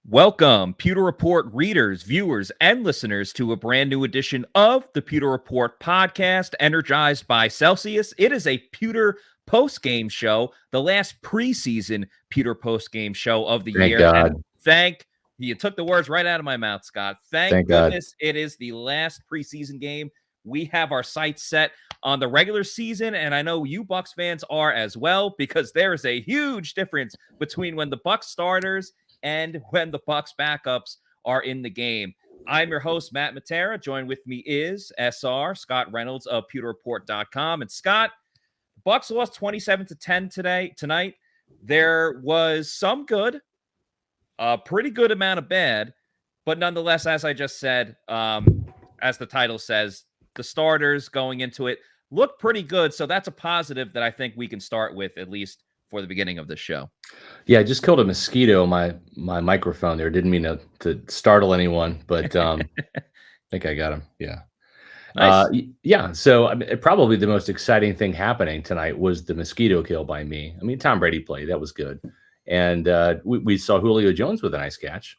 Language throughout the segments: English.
Welcome, Pewter Report readers, viewers, and listeners to a brand new edition of the Pewter Report podcast, energized by Celsius. It is a Pewter post-game show, the last preseason Pewter post-game show of the Thank year. God. And you took the words right out of my mouth, Scott. Thank goodness it is the last preseason game. We have our sights set on the regular season, and I know you Bucs fans are as well, because there is a huge difference between when the Bucs starters and when the Bucs backups are in the game. I'm your host, Matt Matera. Joined with me is SR, Scott Reynolds of PewterReport.com. And Scott, Bucs lost 27-10 tonight. There was some good, a pretty good amount of bad, but nonetheless, as I just said, as the title says, the starters going into it look pretty good. So that's a positive that I think we can start with, at least for the beginning of the show. Yeah, I just killed a mosquito on my microphone there. Didn't mean to startle anyone, but I think I got him. Yeah. Nice. Yeah. So I mean, probably the most exciting thing happening tonight was the mosquito kill by me. I mean, Tom Brady played. That was good. And we saw Julio Jones with a nice catch.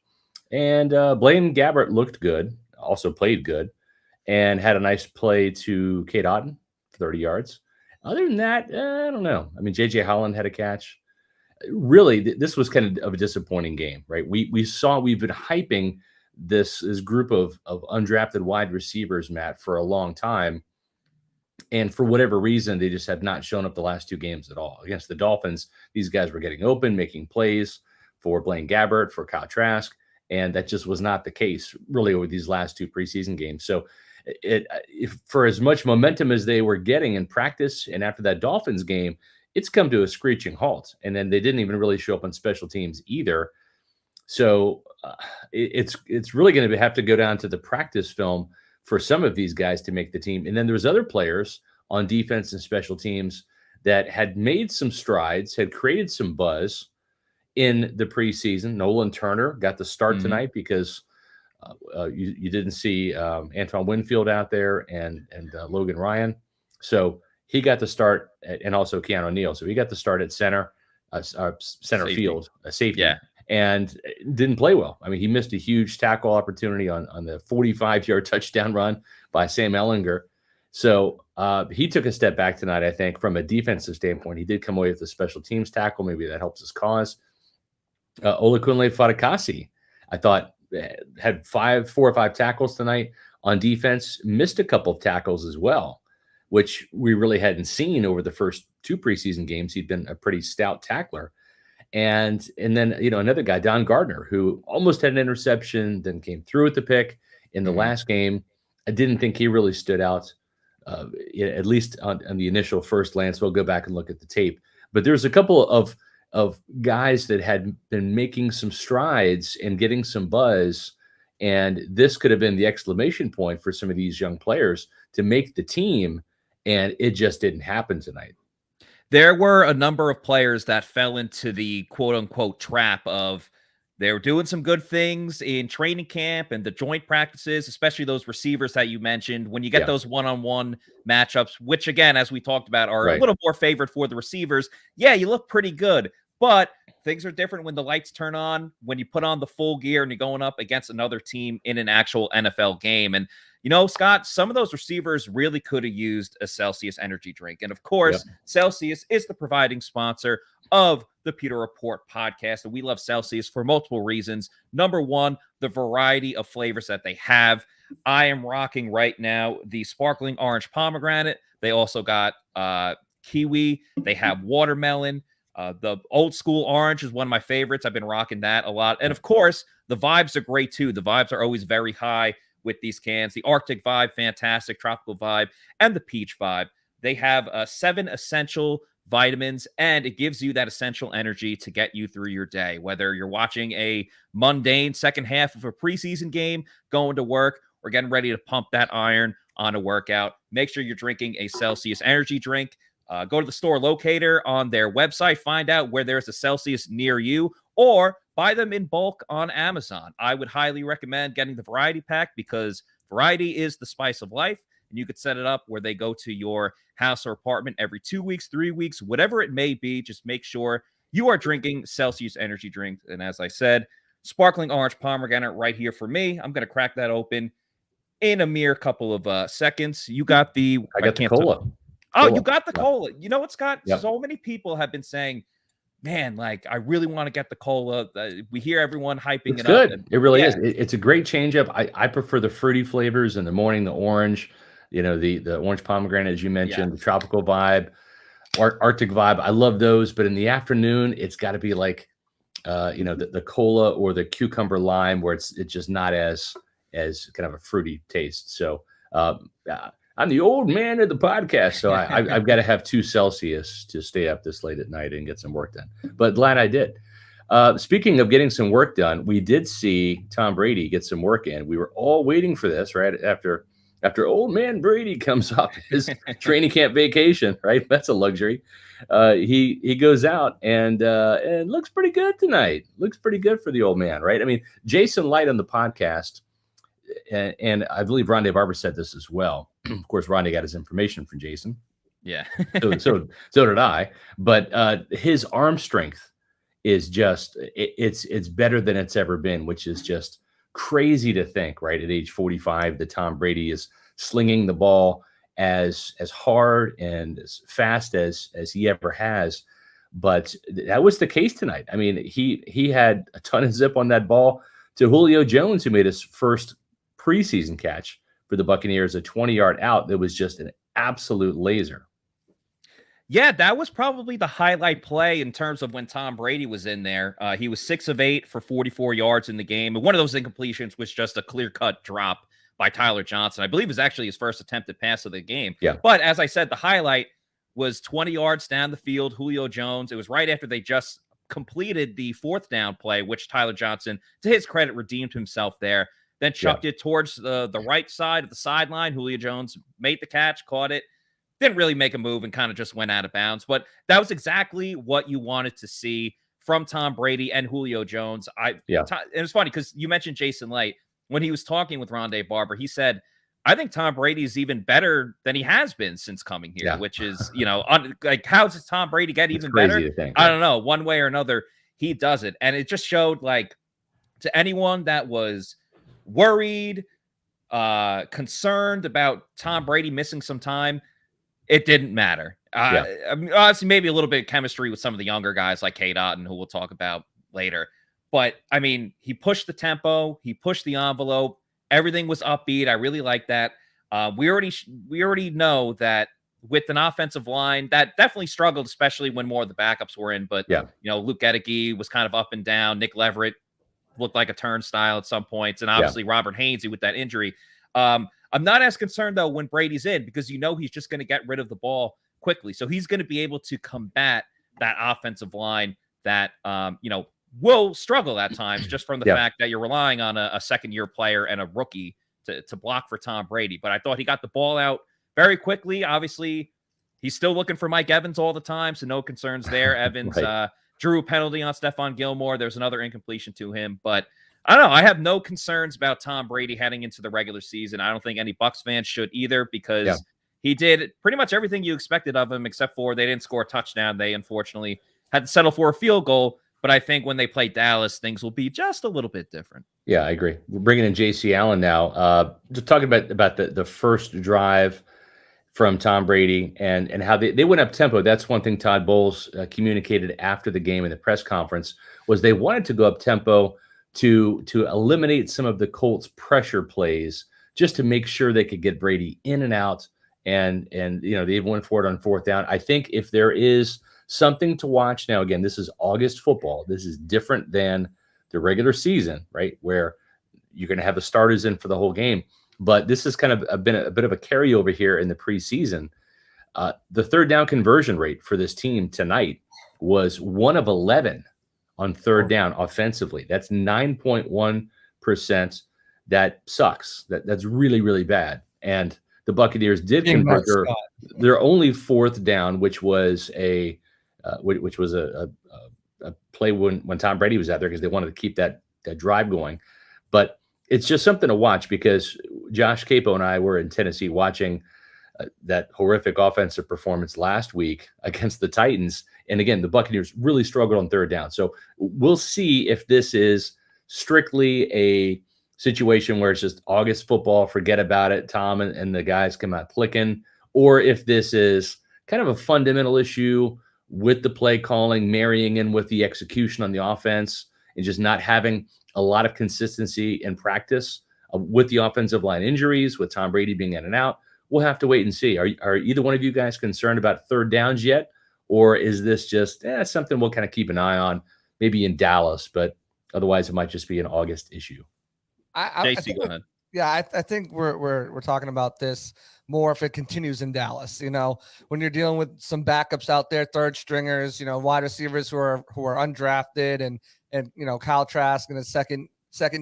And BlaineGabbert looked good, also played good, and had a nice play to Cade, 30 yards. Other than that, I don't know. I mean, J.J. Holland had a catch. Really, this was kind of a disappointing game, right? We've been hyping this group of undrafted wide receivers, Matt, for a long time. And for whatever reason, they just have not shown up the last two games at all. Against the Dolphins, these guys were getting open, making plays for BlaineGabbert, for Kyle Trask, and that just was not the case really over these last two preseason games. So if for as much momentum as they were getting in practice and after that Dolphins game, it's come to a screeching halt. And then they didn't even really show up on special teams either. So it's really going to have to go down to the practice film for some of these guys to make the team. And then there's other players on defense and special teams that had made some strides, had created some buzz in the preseason. Nolan Turner got the start tonight because you didn't see Antoine Winfield out there and Logan Ryan. So he got the start, and also Keanu Neal. So he got the start at center Safety. field, safety. Yeah. And didn't play well. I mean, he missed a huge tackle opportunity on the 45-yard touchdown run by Sam Ehlinger. So he took a step back tonight, I think, from a defensive standpoint. He did come away with a special teams tackle. Maybe that helps his cause. Olakunle Fatukasi, I thought, had 4 or 5 tackles tonight on defense, missed a couple of tackles as well, which we really hadn't seen over the first 2 preseason games. He'd been a pretty stout tackler. And then, another guy, Don Gardner, who almost had an interception, then came through with the pick in the last game. I didn't think he really stood out, at least on the initial first glance. We'll go back and look at the tape. But there's a couple of guys that had been making some strides and getting some buzz. And this could have been the exclamation point for some of these young players to make the team. And it just didn't happen tonight. There were a number of players that fell into the quote-unquote trap of they were doing some good things in training camp and the joint practices, especially those receivers that you mentioned. When you get those one-on-one matchups, which, again, as we talked about, are a little more favored for the receivers, you look pretty good. But things are different when the lights turn on, when you put on the full gear and you're going up against another team in an actual NFL game. And Scott, some of those receivers really could have used a Celsius energy drink. And of course, Celsius is the providing sponsor of the Pewter Report podcast. And we love Celsius for multiple reasons. Number one, the variety of flavors that they have. I am rocking right now the sparkling orange pomegranate. They also got kiwi. They have watermelon. The old school orange is one of my favorites. I've been rocking that a lot. And of course, the vibes are great too. The vibes are always very high with these cans. The Arctic vibe, fantastic. Tropical vibe, and the peach vibe. They have 7 essential vitamins, and it gives you that essential energy to get you through your day. Whether you're watching a mundane second half of a preseason game, going to work, or getting ready to pump that iron on a workout, make sure you're drinking a Celsius energy drink. Go to the store locator on their website, find out where there's a Celsius near you, or buy them in bulk on Amazon. I would highly recommend getting the variety pack because variety is the spice of life, and you could set it up where they go to your house or apartment every 2 weeks, 3 weeks, whatever it may be. Just make sure you are drinking Celsius energy drink. And as I said, sparkling orange pomegranate right here for me. I'm going to crack that open in a mere couple of seconds. You got the... I got the cola. Oh, you got the cola. You know what, Scott? Yep. So many people have been saying, man, like, I really want to get the cola. We hear everyone hyping it good. up. It really is. It's a great change up. I prefer the fruity flavors in the morning, the orange, the orange pomegranate, as you mentioned, the tropical vibe, Arctic vibe. I love those. But in the afternoon, it's got to be like, the cola or the cucumber lime, where it's just not as kind of a fruity taste. So I'm the old man of the podcast, so I've got to have 2 Celsius to stay up this late at night and get some work done. But glad I did. Speaking of getting some work done, we did see Tom Brady get some work in. We were all waiting for this, right? After old man Brady comes off his training camp vacation, right? That's a luxury. He goes out and looks pretty good tonight. Looks pretty good for the old man, right? I mean, Jason Light on the podcast, and I believe Rondé Barber said this as well. Of course, Rondé got his information from Jason. Yeah. so did I. But his arm strength is just it's better than it's ever been, which is just crazy to think, right? At age 45, that Tom Brady is slinging the ball as hard and as fast as he ever has. But that was the case tonight. I mean, he had a ton of zip on that ball to Julio Jones, who made his first preseason catch for the Buccaneers, a 20-yard out that was just an absolute laser. Yeah, that was probably the highlight play in terms of when Tom Brady was in there. He was 6 of 8 for 44 yards in the game. And one of those incompletions was just a clear-cut drop by Tyler Johnson. I believe it was actually his first attempted pass of the game. Yeah. But as I said, the highlight was 20 yards down the field, Julio Jones. It was right after they just completed the 4th down play, which Tyler Johnson, to his credit, redeemed himself there. Then chucked it towards the right side of the sideline. Julio Jones made the catch, caught it. Didn't really make a move and kind of just went out of bounds. But that was exactly what you wanted to see from Tom Brady and Julio Jones. And it's funny because you mentioned Jason Light. When he was talking with Rondé Barber, he said, I think Tom Brady is even better than he has been since coming here, which is, like, how does Tom Brady get even better? I don't know. One way or another, he does it. And it just showed, like, to anyone that was worried, concerned about Tom Brady missing some time, it didn't matter. I mean, obviously, maybe a little bit of chemistry with some of the younger guys like Cade, Otton, who we'll talk about later. But, I mean, he pushed the tempo. He pushed the envelope. Everything was upbeat. I really like that. We already know that with an offensive line that definitely struggled, especially when more of the backups were in. But, Luke Gedeke was kind of up and down. Nick Leverett looked like a turnstile at some points. And obviously Robert Hainsey with that injury. I'm not as concerned, though, when Brady's in, because he's just going to get rid of the ball quickly. So he's going to be able to combat that offensive line that, will struggle at times just from the fact that you're relying on a second-year player and a rookie to block for Tom Brady. But I thought he got the ball out very quickly. Obviously, he's still looking for Mike Evans all the time, so no concerns there. Evans drew a penalty on Stephon Gilmore. There's another incompletion to him. But I don't know. I have no concerns about Tom Brady heading into the regular season. I don't think any Bucs fans should either, because he did pretty much everything you expected of him, except for they didn't score a touchdown. They unfortunately had to settle for a field goal. But I think when they play Dallas, things will be just a little bit different. Yeah, I agree. We're bringing in J.C. Allen now. Just talking about the first drive from Tom Brady and how they went up tempo. That's one thing Todd Bowles communicated after the game in the press conference, was they wanted to go up tempo to eliminate some of the Colts pressure plays, just to make sure they could get Brady in and out. And they even went for it on 4th down. I think if there is something to watch now, again, this is August football. This is different than the regular season, right? Where you're going to have the starters in for the whole game. But this has kind of been a bit of a carryover here in the preseason. The 3rd down conversion rate for this team tonight was 1 of 11 on 3rd down offensively. That's 9.1%. That sucks. That's really, really bad. And the Buccaneers did convert their only 4th down, which was a play when Tom Brady was out there, because they wanted to keep that drive going. But it's just something to watch, because Josh Capo and I were in Tennessee watching that horrific offensive performance last week against the Titans. And again, the Buccaneers really struggled on 3rd down. So we'll see if this is strictly a situation where it's just August football, forget about it, Tom and the guys come out clicking, or if this is kind of a fundamental issue with the play calling, marrying in with the execution on the offense, and just not having a lot of consistency in practice with the offensive line injuries, with Tom Brady being in and out. We'll have to wait and see. Are either one of you guys concerned about third downs yet? Or is this just something we'll kind of keep an eye on, maybe in Dallas, but otherwise it might just be an August issue? JC, go ahead. Yeah, I think we're talking about this more if it continues in Dallas. You know, when you're dealing with some backups out there, third stringers, you know, wide receivers who are undrafted, and you know, Kyle Trask in his second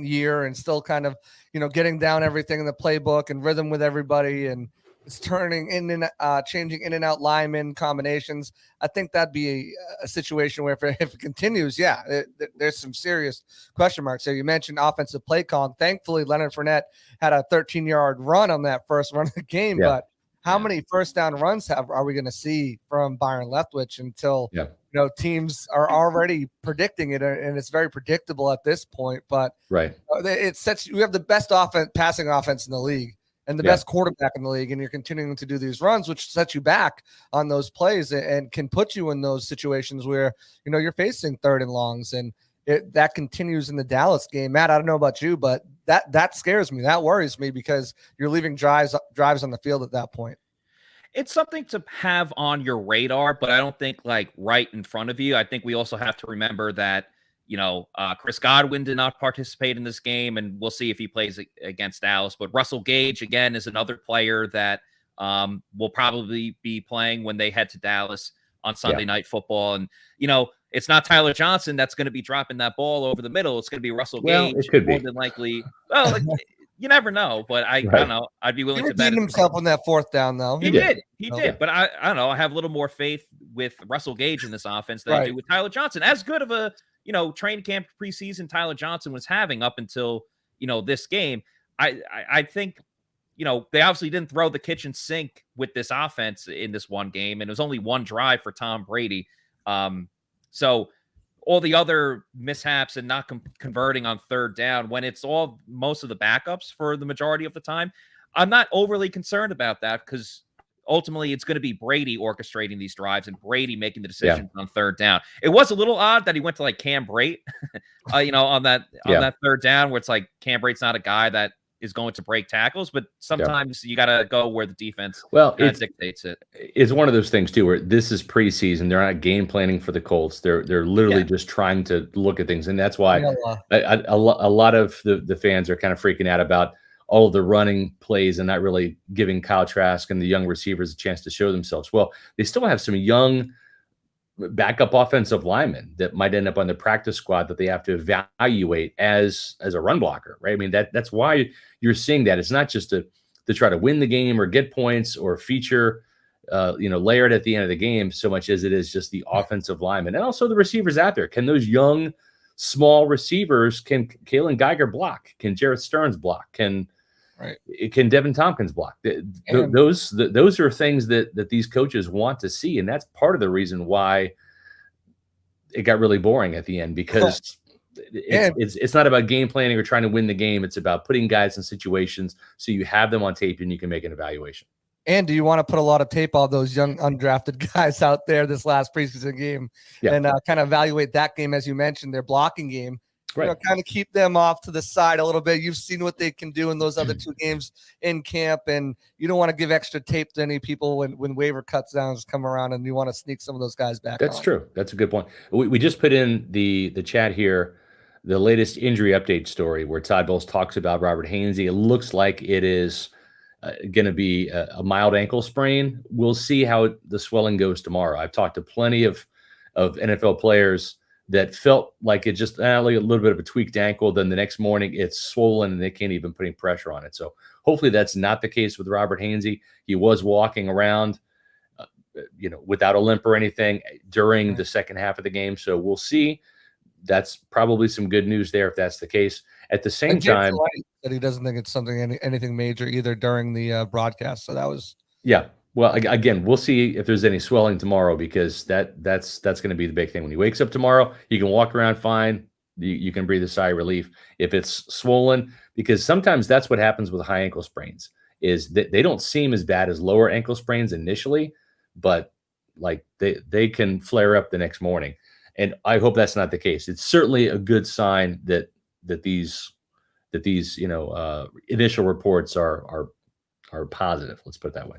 year and still kind of, you know, getting down everything in the playbook and rhythm with everybody, and it's turning in and changing in and out linemen combinations. I think that'd be a situation where if it continues, there's some serious question marks. So you mentioned offensive play calling. Thankfully, Leonard Fournette had a 13-yard run on that first run of the game. Yeah. But how many first down runs are we going to see from Byron Leftwich until you know, teams are already predicting it, and it's very predictable at this point. But it sets you have the best passing offense in the league, and the best quarterback in the league, and you're continuing to do these runs, which sets you back on those plays and can put you in those situations where, you know, you're facing third and longs, and that continues in the Dallas game. Matt, I don't know about you, but that scares me. That worries me because you're leaving drives on the field at that point. It's something to have on your radar, but I don't think like right in front of you. I think we also have to remember that, you know, Chris Godwin did not participate in this game, and we'll see if he plays against Dallas. But Russell Gage, again, is another player that will probably be playing when they head to Dallas on Sunday Night Football. And, you know, it's not Tyler Johnson that's going to be dropping that ball over the middle. It's going to be Russell Gage. It could more be. than likely. Well, you never know, but I don't know. I'd be willing to bet himself on that fourth down, though. He did. But I don't know. I have a little more faith with Russell Gage in this offense than I do with Tyler Johnson. As good of a, you know, training camp preseason Tyler Johnson was having up until, you know, this game. I think, you know, they obviously didn't throw the kitchen sink with this offense in this one game, and it was only one drive for Tom Brady. So all the other mishaps and not converting on third down, when it's all most of the backups for the majority of the time, I'm not overly concerned about that, because ultimately it's going to be Brady orchestrating these drives and Brady making the decisions on third down. It was a little odd that he went to like Cam Brate, you know, on that third down, where it's like Cam Brate's not a guy that is going to break tackles, but sometimes you got to go where the defense dictates it. It's one of those things too, where this is preseason. They're not game planning for the Colts. They're literally just trying to look at things. And that's why a lot of the fans are kind of freaking out about all of the running plays and not really giving Kyle Trask and the young receivers a chance to show themselves. Well, they still have some young backup offensive linemen that might end up on the practice squad that they have to evaluate as a run blocker, right? I mean, that's why you're seeing that. It's not just to try to win the game or get points or feature, layered at the end of the game, so much as it is just the offensive linemen and also the receivers out there. Can those young, small receivers, can Kalen Geiger block? Can Jarrett Stearns block? Can Devin Tompkins block? Those are things that these coaches want to see, and that's part of the reason why it got really boring at the end, because it's not about game planning or trying to win the game. It's about putting guys in situations so you have them on tape and you can make an evaluation. And do you want to put a lot of tape on those young undrafted guys out there this last preseason game and kind of evaluate that game, as you mentioned, their blocking game? You know, kind of keep them off to the side a little bit. You've seen what they can do in those other two games in camp, and you don't want to give extra tape to any people when waiver cuts downs come around, and you want to sneak some of those guys back. That's true. That's a good point. We just put in the chat here the latest injury update story where Todd Bowles talks about Robert Hainsey. It looks like it is going to be a mild ankle sprain. We'll see how the swelling goes tomorrow. I've talked to plenty of NFL players that felt like it just like a little bit of a tweaked ankle. Then the next morning it's swollen and they can't even put any pressure on it. So hopefully that's not the case with Robert Hainsey. He was walking around, without a limp or anything during the second half of the game. So we'll see. That's probably some good news there if that's the case. At the same time, that he doesn't think it's anything major either during the broadcast. So that was Well, again, we'll see if there's any swelling tomorrow, because that's going to be the big thing. When he wakes up tomorrow, he can walk around fine. you can breathe a sigh of relief. If it's swollen, because sometimes that's what happens with high ankle sprains, is that they don't seem as bad as lower ankle sprains initially, but like they can flare up the next morning. And I hope that's not the case. It's certainly a good sign that these initial reports are positive. Let's put it that way.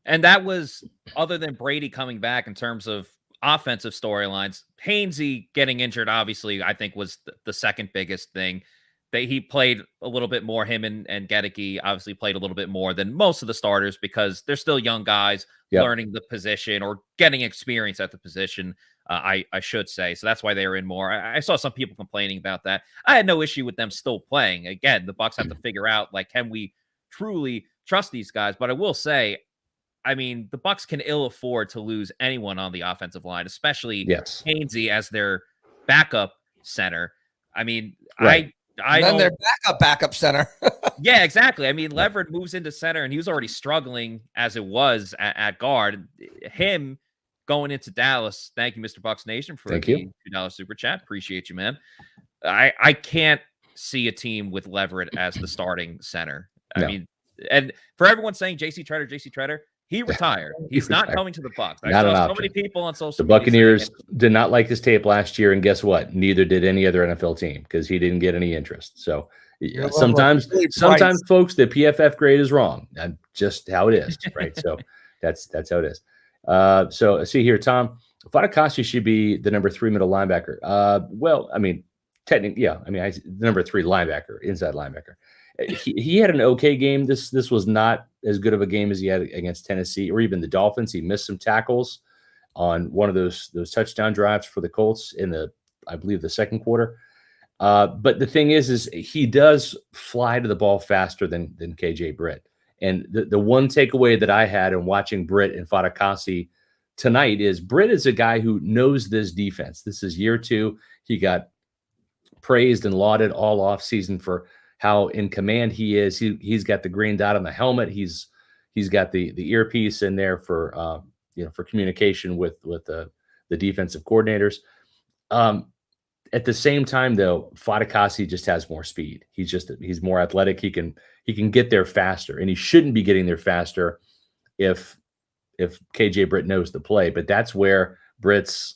And that was, other than Brady coming back in terms of offensive storylines, Hainsey getting injured, obviously, I think was the second biggest thing. That he played a little bit more, him and Gedeke obviously played a little bit more than most of the starters because they're still young guys learning the position or getting experience at the position, I should say. So that's why they were in more. I saw some people complaining about that. I had no issue with them still playing. Again, the Bucs have to figure out, like, can we truly trust these guys? But I will say, I mean, the Bucs can ill afford to lose anyone on the offensive line, especially Hainsey as their backup center. I mean, right. And then their backup center. Yeah, exactly. I mean, Leverett moves into center, and he was already struggling as it was at guard. Him going into Dallas. Thank you, Mr. Bucs Nation, for the $2 super chat. Appreciate you, man. I can't see a team with Leverett as the starting center. I mean, and for everyone saying JC Tretter, he retired. He's not coming to the Bucs. I saw so many people on social media. The Buccaneers did not like his tape last year, and guess what? Neither did any other NFL team because he didn't get any interest. So sometimes, folks, the PFF grade is wrong. That's just how it is, right? So that's how it is. So see here, Tom, Fatukasi should be the number 3 middle linebacker. Well, I mean, technically, yeah. I mean, the number 3 linebacker, inside linebacker. He had an okay game. This was not as good of a game as he had against Tennessee or even the Dolphins. He missed some tackles on one of those touchdown drives for the Colts in I believe the second quarter. But the thing is he does fly to the ball faster than KJ Britt. And the one takeaway that I had in watching Britt and Fatukasi tonight is Britt is a guy who knows this defense. This is year 2. He got praised and lauded all off season for how in command he is. He's got the green dot on the helmet. He's got the earpiece in there for for communication with the defensive coordinators. At the same time, though, Fatukasi just has more speed. He's more athletic. He can get there faster, and he shouldn't be getting there faster if KJ Britt knows the play. But that's where Britt's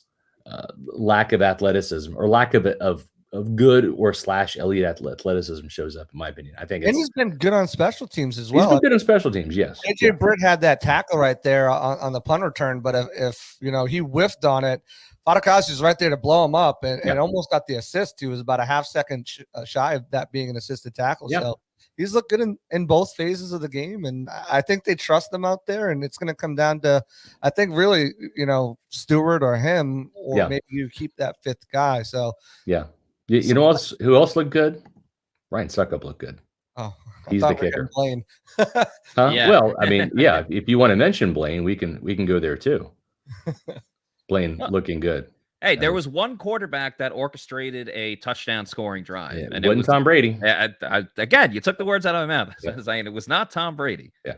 lack of athleticism or lack of good or / elite athleticism shows up, in my opinion. I think, and he's been good on special teams as well. He's been good on special teams, yes. KJ Britt had that tackle right there on the punt return, but if he whiffed on it, Fatukasi was right there to blow him up and almost got the assist. He was about a half second shy of that being an assisted tackle. Yeah. So he's looked good in both phases of the game, and I think they trust him out there. And it's going to come down to, I think, really, Stewart or him, or maybe you keep that 5th guy. So you know who else looked good? Ryan Suckup looked good. Oh, he's the kicker. Blaine. Huh? Yeah. Well, I mean, if you want to mention Blaine, we can go there too. Blaine looking good. Hey, there was one quarterback that orchestrated a touchdown scoring drive, and it wasn't Tom Brady. Again, you took the words out of my mouth. Saying it was not Tom Brady. Yeah.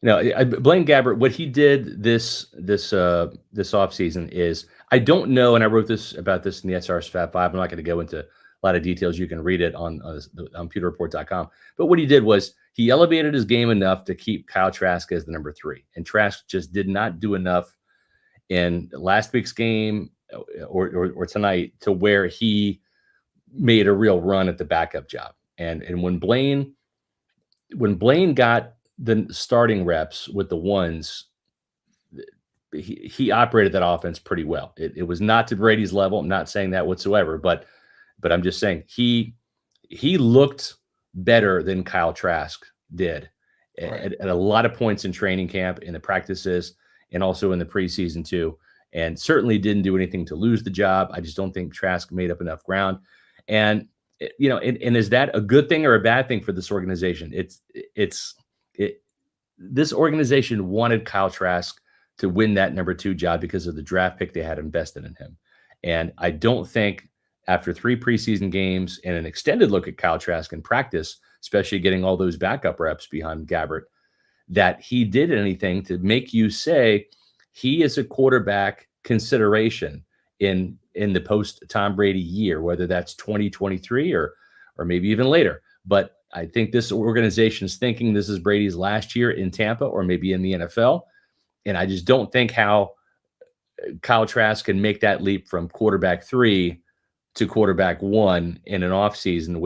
No, BlaineGabbert, what he did this offseason is, I don't know, and I wrote about this in the SRS Fab 5. I'm not going to go into a lot of details. You can read it on pewterreport.com. But what he did was he elevated his game enough to keep Kyle Trask as the number 3. And Trask just did not do enough in last week's game or tonight to where he made a real run at the backup job. And when Blaine got the starting reps with the ones, he operated that offense pretty well. It was not to Brady's level. I'm not saying that whatsoever, but I'm just saying he looked better than Kyle Trask did at a lot of points in training camp, in the practices, and also in the preseason too. And certainly didn't do anything to lose the job. I just don't think Trask made up enough ground. And and is that a good thing or a bad thing for this organization? This organization wanted Kyle Trask to win that number 2 job because of the draft pick they had invested in him. And I don't think after 3 preseason games and an extended look at Kyle Trask in practice, especially getting all those backup reps behind Gabbert, that he did anything to make you say he is a quarterback consideration in in the post Tom Brady year, whether that's 2023 or maybe even later. But I think this organization is thinking this is Brady's last year in Tampa or maybe in the NFL. And I just don't think how Kyle Trask can make that leap from quarterback 3 to quarterback 1 in an offseason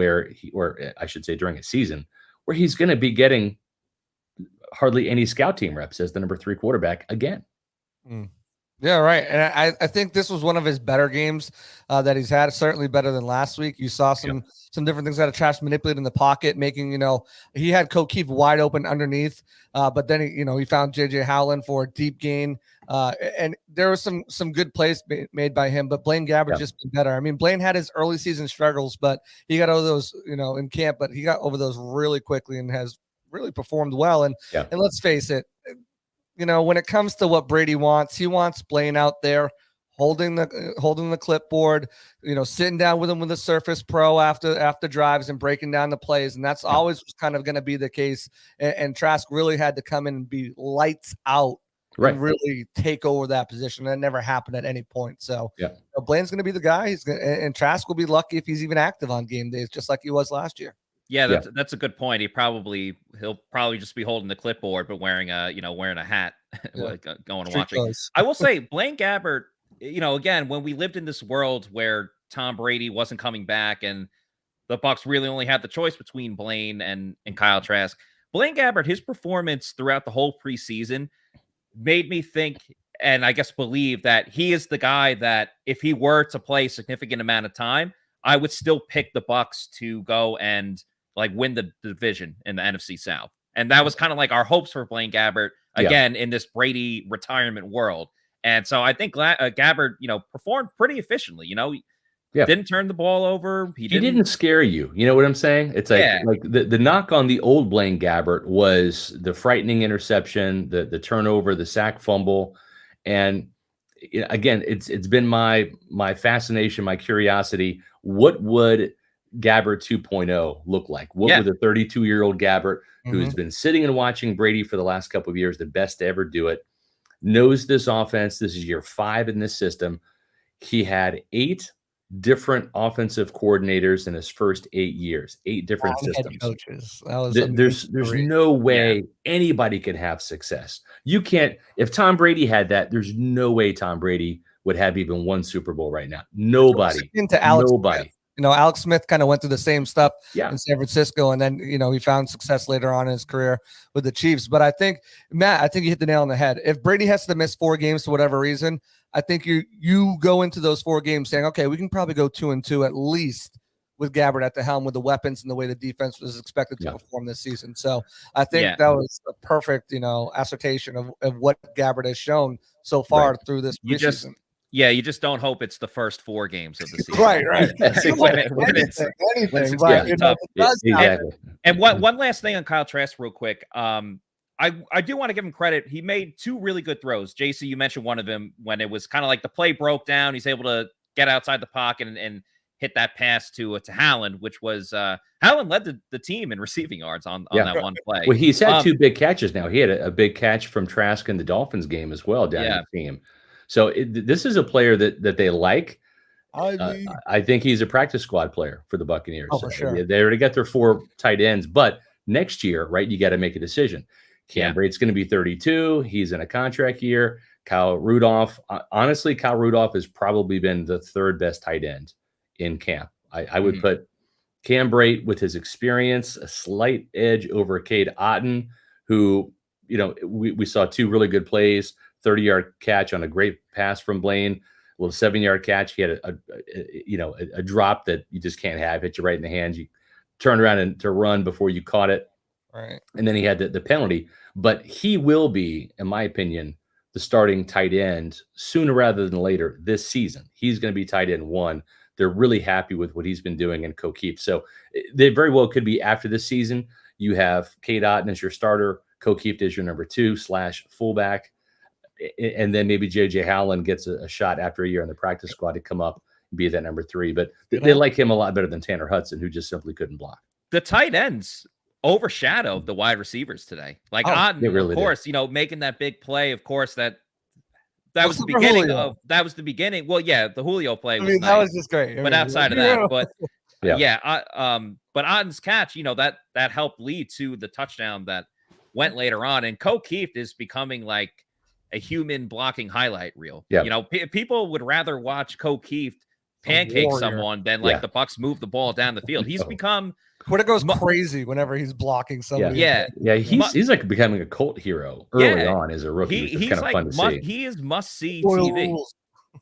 or I should say during a season where he's going to be getting hardly any scout team reps as the number 3 quarterback again. Yeah, right. And I think this was one of his better games that he's had. Certainly better than last week. You saw some different things out of Trask manipulate in the pocket, making, he had Keeft wide open underneath, but then he found JJ Howland for a deep gain. And there was some good plays made by him, but BlaineGabbert just been better. I mean, Blaine had his early season struggles, but he got over those, in camp, but he got over those really quickly and has really performed well. And let's face it, when it comes to what Brady wants, he wants Blaine out there holding the clipboard, sitting down with him with the Surface Pro after drives and breaking down the plays. And that's always kind of going to be the case. And Trask really had to come in and be lights out and really take over that position. That never happened at any point. So Blaine's going to be the guy. And Trask will be lucky if he's even active on game days, just like he was last year. Yeah, that's a good point. He'll probably just be holding the clipboard, but wearing a hat, going and watching. Clothes. I will say, BlaineGabbert, again, when we lived in this world where Tom Brady wasn't coming back and the Bucs really only had the choice between Blaine and Kyle Trask, BlaineGabbert, his performance throughout the whole preseason made me think and I guess believe that he is the guy that if he were to play a significant amount of time, I would still pick the Bucs to go and win the division in the NFC South. And that was kind of our hopes for BlaineGabbert again in this Brady retirement world. And so I think Gabbert, performed pretty efficiently. Didn't turn the ball over. He didn't scare you. You know what I'm saying? It's like the knock on the old BlaineGabbert was the frightening interception, the turnover, the sack fumble. And again, it's been my fascination, my curiosity. What would Gabbert 2.0 look like? What would the 32-year-old Gabbert, who's been sitting and watching Brady for the last couple of years, the best to ever do it, knows this offense. This is year 5 in this system. He had 8 different offensive coordinators in his first 8 years, 8 different systems. Coaches. That was there's no way anybody can have success. You can't. If Tom Brady had that, there's no way Tom Brady would have even one Super Bowl right now. Nobody. Into Alex Nobody. Smith. Alex Smith kind of went through the same stuff in San Francisco, and then he found success later on in his career with the Chiefs. But I think, Matt, you hit the nail on the head. If Brady has to miss 4 games for whatever reason, I think you go into those 4 games saying, okay, we can probably go 2-2 at least with Gabbert at the helm with the weapons and the way the defense was expected to perform this season. So I think that was a perfect, assertion of what Gabbert has shown so far through this preseason. You just don't hope it's the first 4 games of the season. Right. Exactly. And one last thing on Kyle Trask real quick. I do want to give him credit. He made 2 really good throws. JC, you mentioned one of them when it was kind of the play broke down. He's able to get outside the pocket and hit that pass to Howland, which was Howland led the team in receiving yards on that one play. Well, he's had 2 big catches now. He had a big catch from Trask in the Dolphins game as well down in the team. So this is a player that they like. I think he's a practice squad player for the Buccaneers. Oh, for sure. They already got their 4 tight ends, but next year, right, you got to make a decision. Cam Brate's going to be 32. He's in a contract year. Kyle Rudolph. Honestly, Kyle Rudolph has probably been the 3rd best tight end in camp. I would put Cam Brate with his experience, a slight edge over Cade Otton, who, we saw 2 really good plays, 30-yard catch on a great pass from Blaine, a little 7-yard catch. He had a drop that you just can't have, hit you right in the hands. You turned around and to run before you caught it. Right. And then he had the penalty, but he will be, in my opinion, the starting tight end sooner rather than later this season. He's going to be tight end 1. They're really happy with what he's been doing in Keeft. So they very well could be after this season. You have Cade Otton as your starter. Keeft is your number 2/fullback. And then maybe JJ Howland gets a shot after a year in the practice squad to come up and be that number 3. But they like him a lot better than Tanner Hudson, who just simply couldn't block. The tight ends overshadowed the wide receivers today. Otton, really of course, making that big play, of course, that that was the beginning of that was the beginning. Well, yeah, the Julio play was that nice, was just great. but outside of that, but Yeah. but Otton's catch, that helped lead to the touchdown that went later on. And Kieft is becoming like a human blocking highlight reel. Yeah. People would rather watch Kieft pancake someone than like the Bucs move the ball down the field. He's become Twitter goes crazy whenever he's blocking somebody. Yeah. He's like becoming a cult hero early on as a rookie. He's kind of like fun to see. He is must see TV.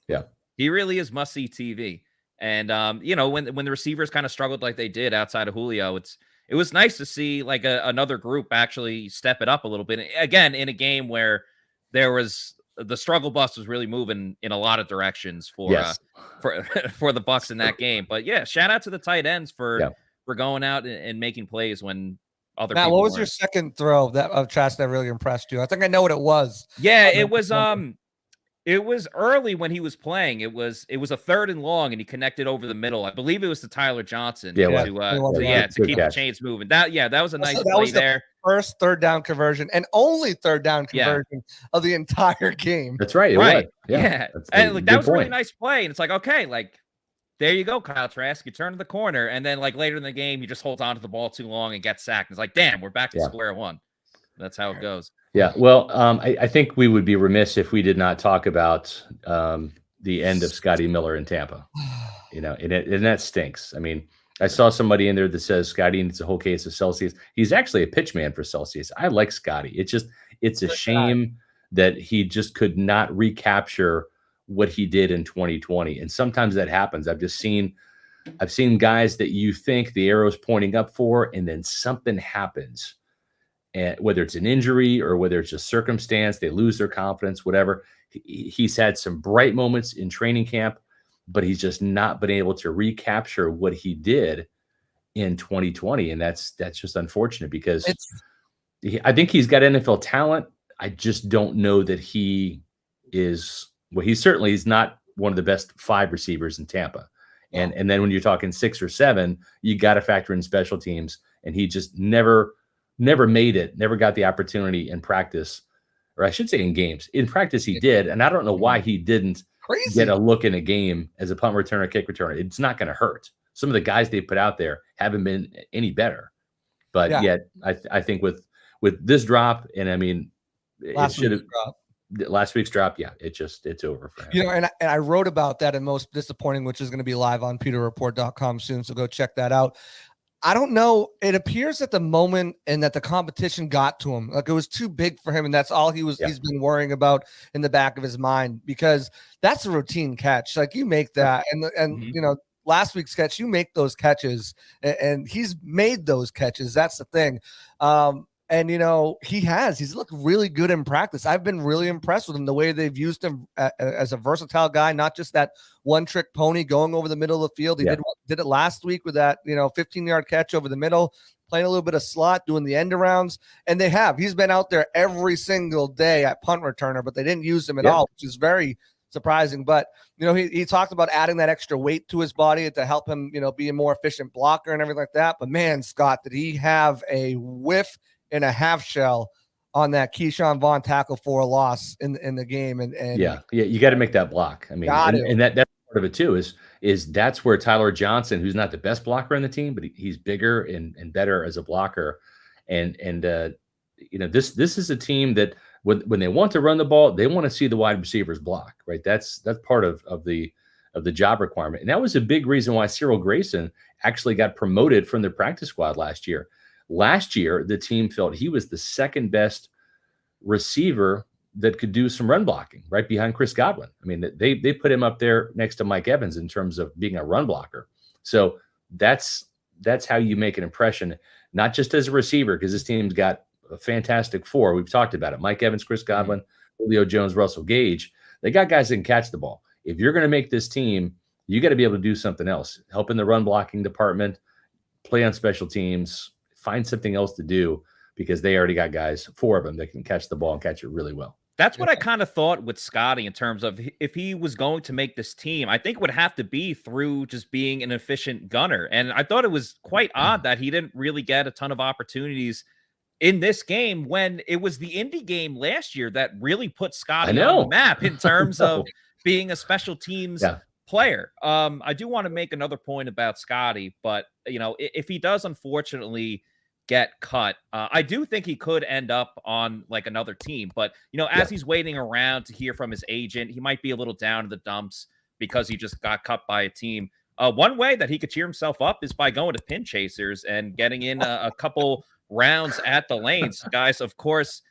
Yeah, he really is must see TV. And when the receivers kind of struggled like they did outside of Julio, it was nice to see like another group actually step it up a little bit. Again, in a game where there was the struggle bus was really moving in a lot of directions for the Bucs in that game. But yeah, shout out to the tight ends for going out and making plays when other people what was weren't. your second throw of trash that really impressed you? I think I know what it was. Yeah, it was early when he was playing. It was a 3rd and long, and he connected over the middle. I believe it was to Tyler Johnson to keep the chains moving. That was a nice play there. First 3rd down conversion and only 3rd down conversion of the entire game. That's right. Right. Yeah. And that was a really nice play. And it's like, okay, like there you go, Kyle Trask. You turn to the corner, and then like later in the game, you just hold on to the ball too long and get sacked. It's like, damn, we're back to square one. That's how it goes. Yeah, well, I think we would be remiss if we did not talk about the end of Scotty Miller in Tampa. And that stinks. I mean, I saw somebody in there that says Scotty needs a whole case of Celsius. He's actually a pitch man for Celsius. I like Scotty. It's a shame that he just could not recapture what he did in 2020. And sometimes that happens. I've seen guys that you think the arrow's pointing up for, and then something happens. And whether it's an injury or whether it's just circumstance, they lose their confidence, whatever. He's had some bright moments in training camp, but he's just not been able to recapture what he did in 2020. And that's just unfortunate because I think he's got NFL talent. I just don't know that he is, well, he's not one of the best 5 receivers in Tampa. And then when you're talking 6 or 7, you got to factor in special teams. And he just never made it, never got the opportunity in practice, or I should say in games. In practice, he did. And I don't know why he didn't get a look in a game as a punt returner, kick returner. It's not going to hurt. Some of the guys they put out there haven't been any better. But yet, I think with this drop, and I mean, last week's drop, it's over for him. And I wrote about that in Most Disappointing, which is going to be live on pewterreport.com soon. So go check that out. I don't know. It appears at the moment and that the competition got to him. Like it was too big for him. And that's all he's been worrying about in the back of his mind, because that's a routine catch. Like you make that. And last week's catch, you make those catches, and he's made those catches. That's the thing. He's looked really good in practice. I've been really impressed with him, the way they've used him as a versatile guy, not just that one-trick pony going over the middle of the field. He did it last week with that 15-yard catch over the middle, playing a little bit of slot, doing the end arounds. And he's been out there every single day at punt returner, but they didn't use him at all, which is very surprising. But he talked about adding that extra weight to his body to help him be a more efficient blocker and everything like that. But man, Scott, did he have a whiff in a half shell on that Keyshawn Vaughn tackle for a loss in the game. And you got to make that block. I mean, and that's part of it too, is that's where Tyler Johnson, who's not the best blocker in the team, but he's bigger and better as a blocker. And this is a team that when they want to run the ball, they want to see the wide receivers block, right? That's part of the job requirement. And that was a big reason why Cyril Grayson actually got promoted from the practice squad last year. Last year, the team felt he was the second best receiver that could do some run blocking, right behind Chris Godwin. I mean, they put him up there next to Mike Evans in terms of being a run blocker. So that's how you make an impression, not just as a receiver, because this team's got a fantastic 4. We've talked about it. Mike Evans, Chris Godwin, Julio Jones, Russell Gage. They got guys that can catch the ball. If you're going to make this team, you got to be able to do something else. Help in the run blocking department, play on special teams, find something else to do, because they already got guys, 4 of them, that can catch the ball and catch it really well. That's what I kind of thought with Scotty in terms of if he was going to make this team, I think it would have to be through just being an efficient gunner. And I thought it was quite odd that he didn't really get a ton of opportunities in this game when it was the Indy game last year that really put Scotty know. on the map in terms I know. of being a special teams Yeah. player. I do want to make another point about Scotty, but if he does unfortunately get cut, I do think he could end up on like another team. But as he's waiting around to hear from his agent, he might be a little down in the dumps because he just got cut by a team. One way that he could cheer himself up is by going to Pin Chasers and getting in a couple rounds at the lanes. Guys, of course,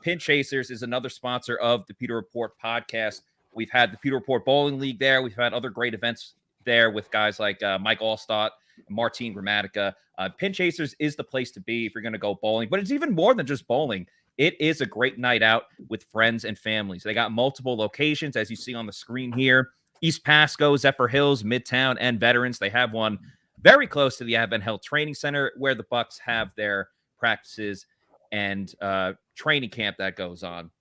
Pin Chasers is another sponsor of the Pewter Report podcast. We've had the Pewter Report Bowling League there. We've had other great events there with guys like Mike Allstott, Martin Gramatica. Pin Chasers is the place to be if you're going to go bowling, but it's even more than just bowling. It is a great night out with friends and families. They got multiple locations, as you see on the screen here. East Pasco, Zephyr Hills, Midtown, and Veterans. They have one very close to the Advent Health Training Center where the Bucs have their practices and training camp that goes on.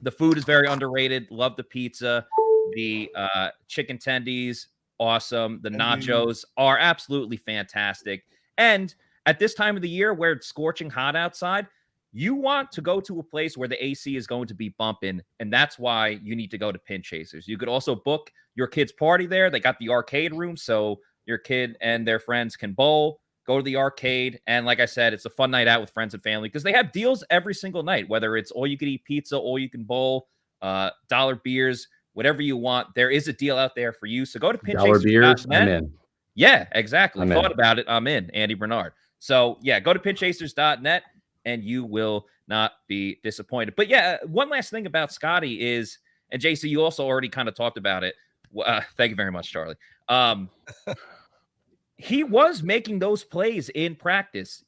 The food is very underrated. Love the pizza. The chicken tendies, awesome. The nachos are absolutely fantastic. And at this time of the year where it's scorching hot outside, you want to go to a place where the AC is going to be bumping, and that's why you need to go to Pin Chasers. You could also book your kid's party there. They got the arcade room, so your kid and their friends can bowl, go to the arcade, and like I said, it's a fun night out with friends and family because they have deals every single night, whether it's all you can eat pizza, all you can bowl, dollar beers, whatever you want. There is a deal out there for you, so go to Dollar beers, I'm in. Yeah, exactly. Thought about it, I'm in, Andy Bernard. So, yeah, go to pinchasers.net. And you will not be disappointed. But yeah, one last thing about Scotty is, and JC, you also already kind of talked about it. Thank you very much, Charlie. He was making those plays in practice,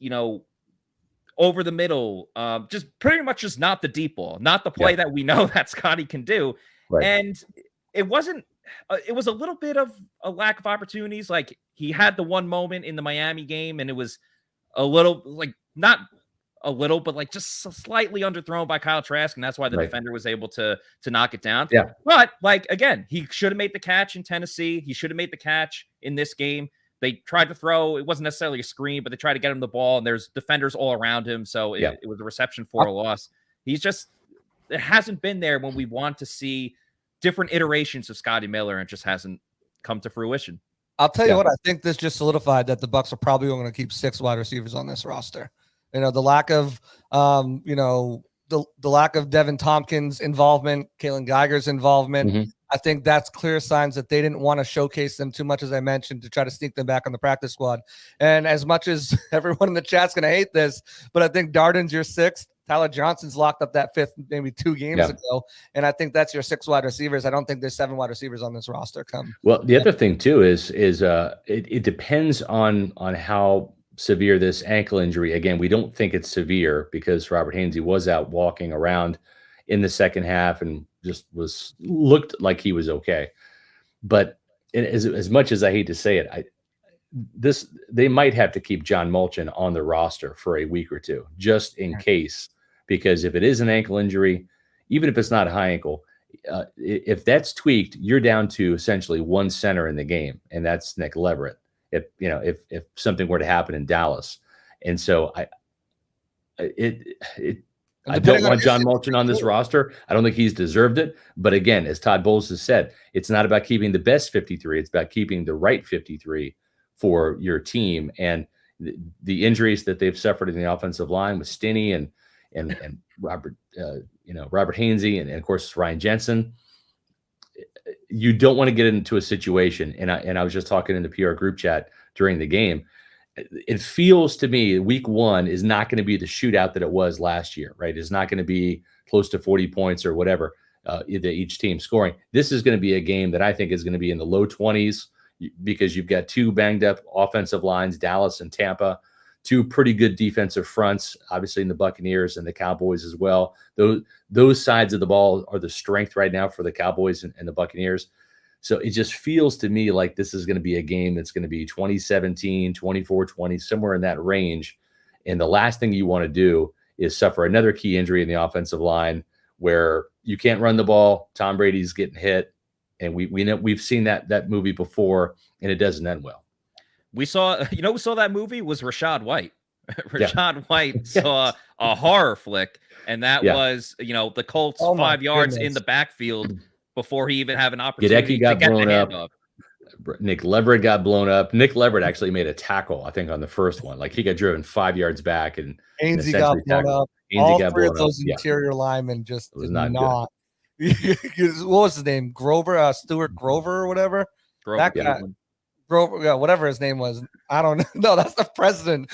over the middle, just pretty much just not the deep ball, not the play that we know that Scotty can do. Right. And it wasn't, it was a little bit of a lack of opportunities. Like he had the one moment in the Miami game and it was a little like not a little, but like just slightly underthrown by Kyle Trask, and that's why the defender was able to knock it down. Yeah. But like again, he should have made the catch in Tennessee. He should have made the catch in this game. They tried to throw. It wasn't necessarily a screen, but they tried to get him the ball, and there's defenders all around him. So it was a reception for a loss. He's just it hasn't been there when we want to see different iterations of Scotty Miller, and it just hasn't come to fruition. I'll tell you what, I think this just solidified that the Bucs are probably going to keep 6 wide receivers on this roster. The lack of, the lack of Devin Tompkins' involvement, Kalen Geiger's involvement. I think that's clear signs that they didn't want to showcase them too much, as I mentioned, to try to sneak them back on the practice squad. And as much as everyone in the chat's going to hate this, but I think Darden's your 6th. Tyler Johnson's locked up that 5th maybe 2 games ago. And I think that's your 6 wide receivers. I don't think there's 7 wide receivers on this roster. Well, the other thing too is it depends on how severe this ankle injury. Again, we don't think it's severe because Robert Hainsey was out walking around in the second half and just looked like he was okay. But as much as I hate to say it, they might have to keep John Mulchin on the roster for a week or 2 just in case, because if it is an ankle injury, even if it's not a high ankle, if that's tweaked, you're down to essentially one center in the game, and that's Nick Leverett. If something were to happen in Dallas. And so I don't want John Mulchin on this roster. I don't think he's deserved it. But again, as Todd Bowles has said, it's not about keeping the best 53. It's about keeping the right 53 for your team. And the injuries that they've suffered in the offensive line with Stinney and Robert, Robert Hainsey and of course Ryan Jensen. You don't want to get into a situation, and I was just talking in the PR group chat during the game. It feels to me week 1 is not going to be the shootout that it was last year, right? It's not going to be close to 40 points or whatever each team scoring. This is going to be a game that I think is going to be in the low 20s because you've got 2 banged up offensive lines, Dallas and Tampa, 2 pretty good defensive fronts, obviously in the Buccaneers and the Cowboys as well. Those sides of the ball are the strength right now for the Cowboys and the Buccaneers. So it just feels to me like this is going to be a game that's going to be 2017, 24-20, somewhere in that range. And the last thing you want to do is suffer another key injury in the offensive line where you can't run the ball. Tom Brady's getting hit. And we know we've seen that movie before, and it doesn't end well. We saw, who saw that movie was Rashad White. Rashad White saw a horror flick, and that was, the Colts 5 yards in the backfield before he even had an opportunity to get the handoff. Nick Leverett got blown up. Nick Leverett actually made a tackle, I think, on the first one. Like, he got driven 5 yards back, and Ainsley got blown up. All three of those interior linemen just was did not what was his name? Grover, Stuart Grover or whatever. That guy, Grover, whatever his name was. I don't know. No, that's the president.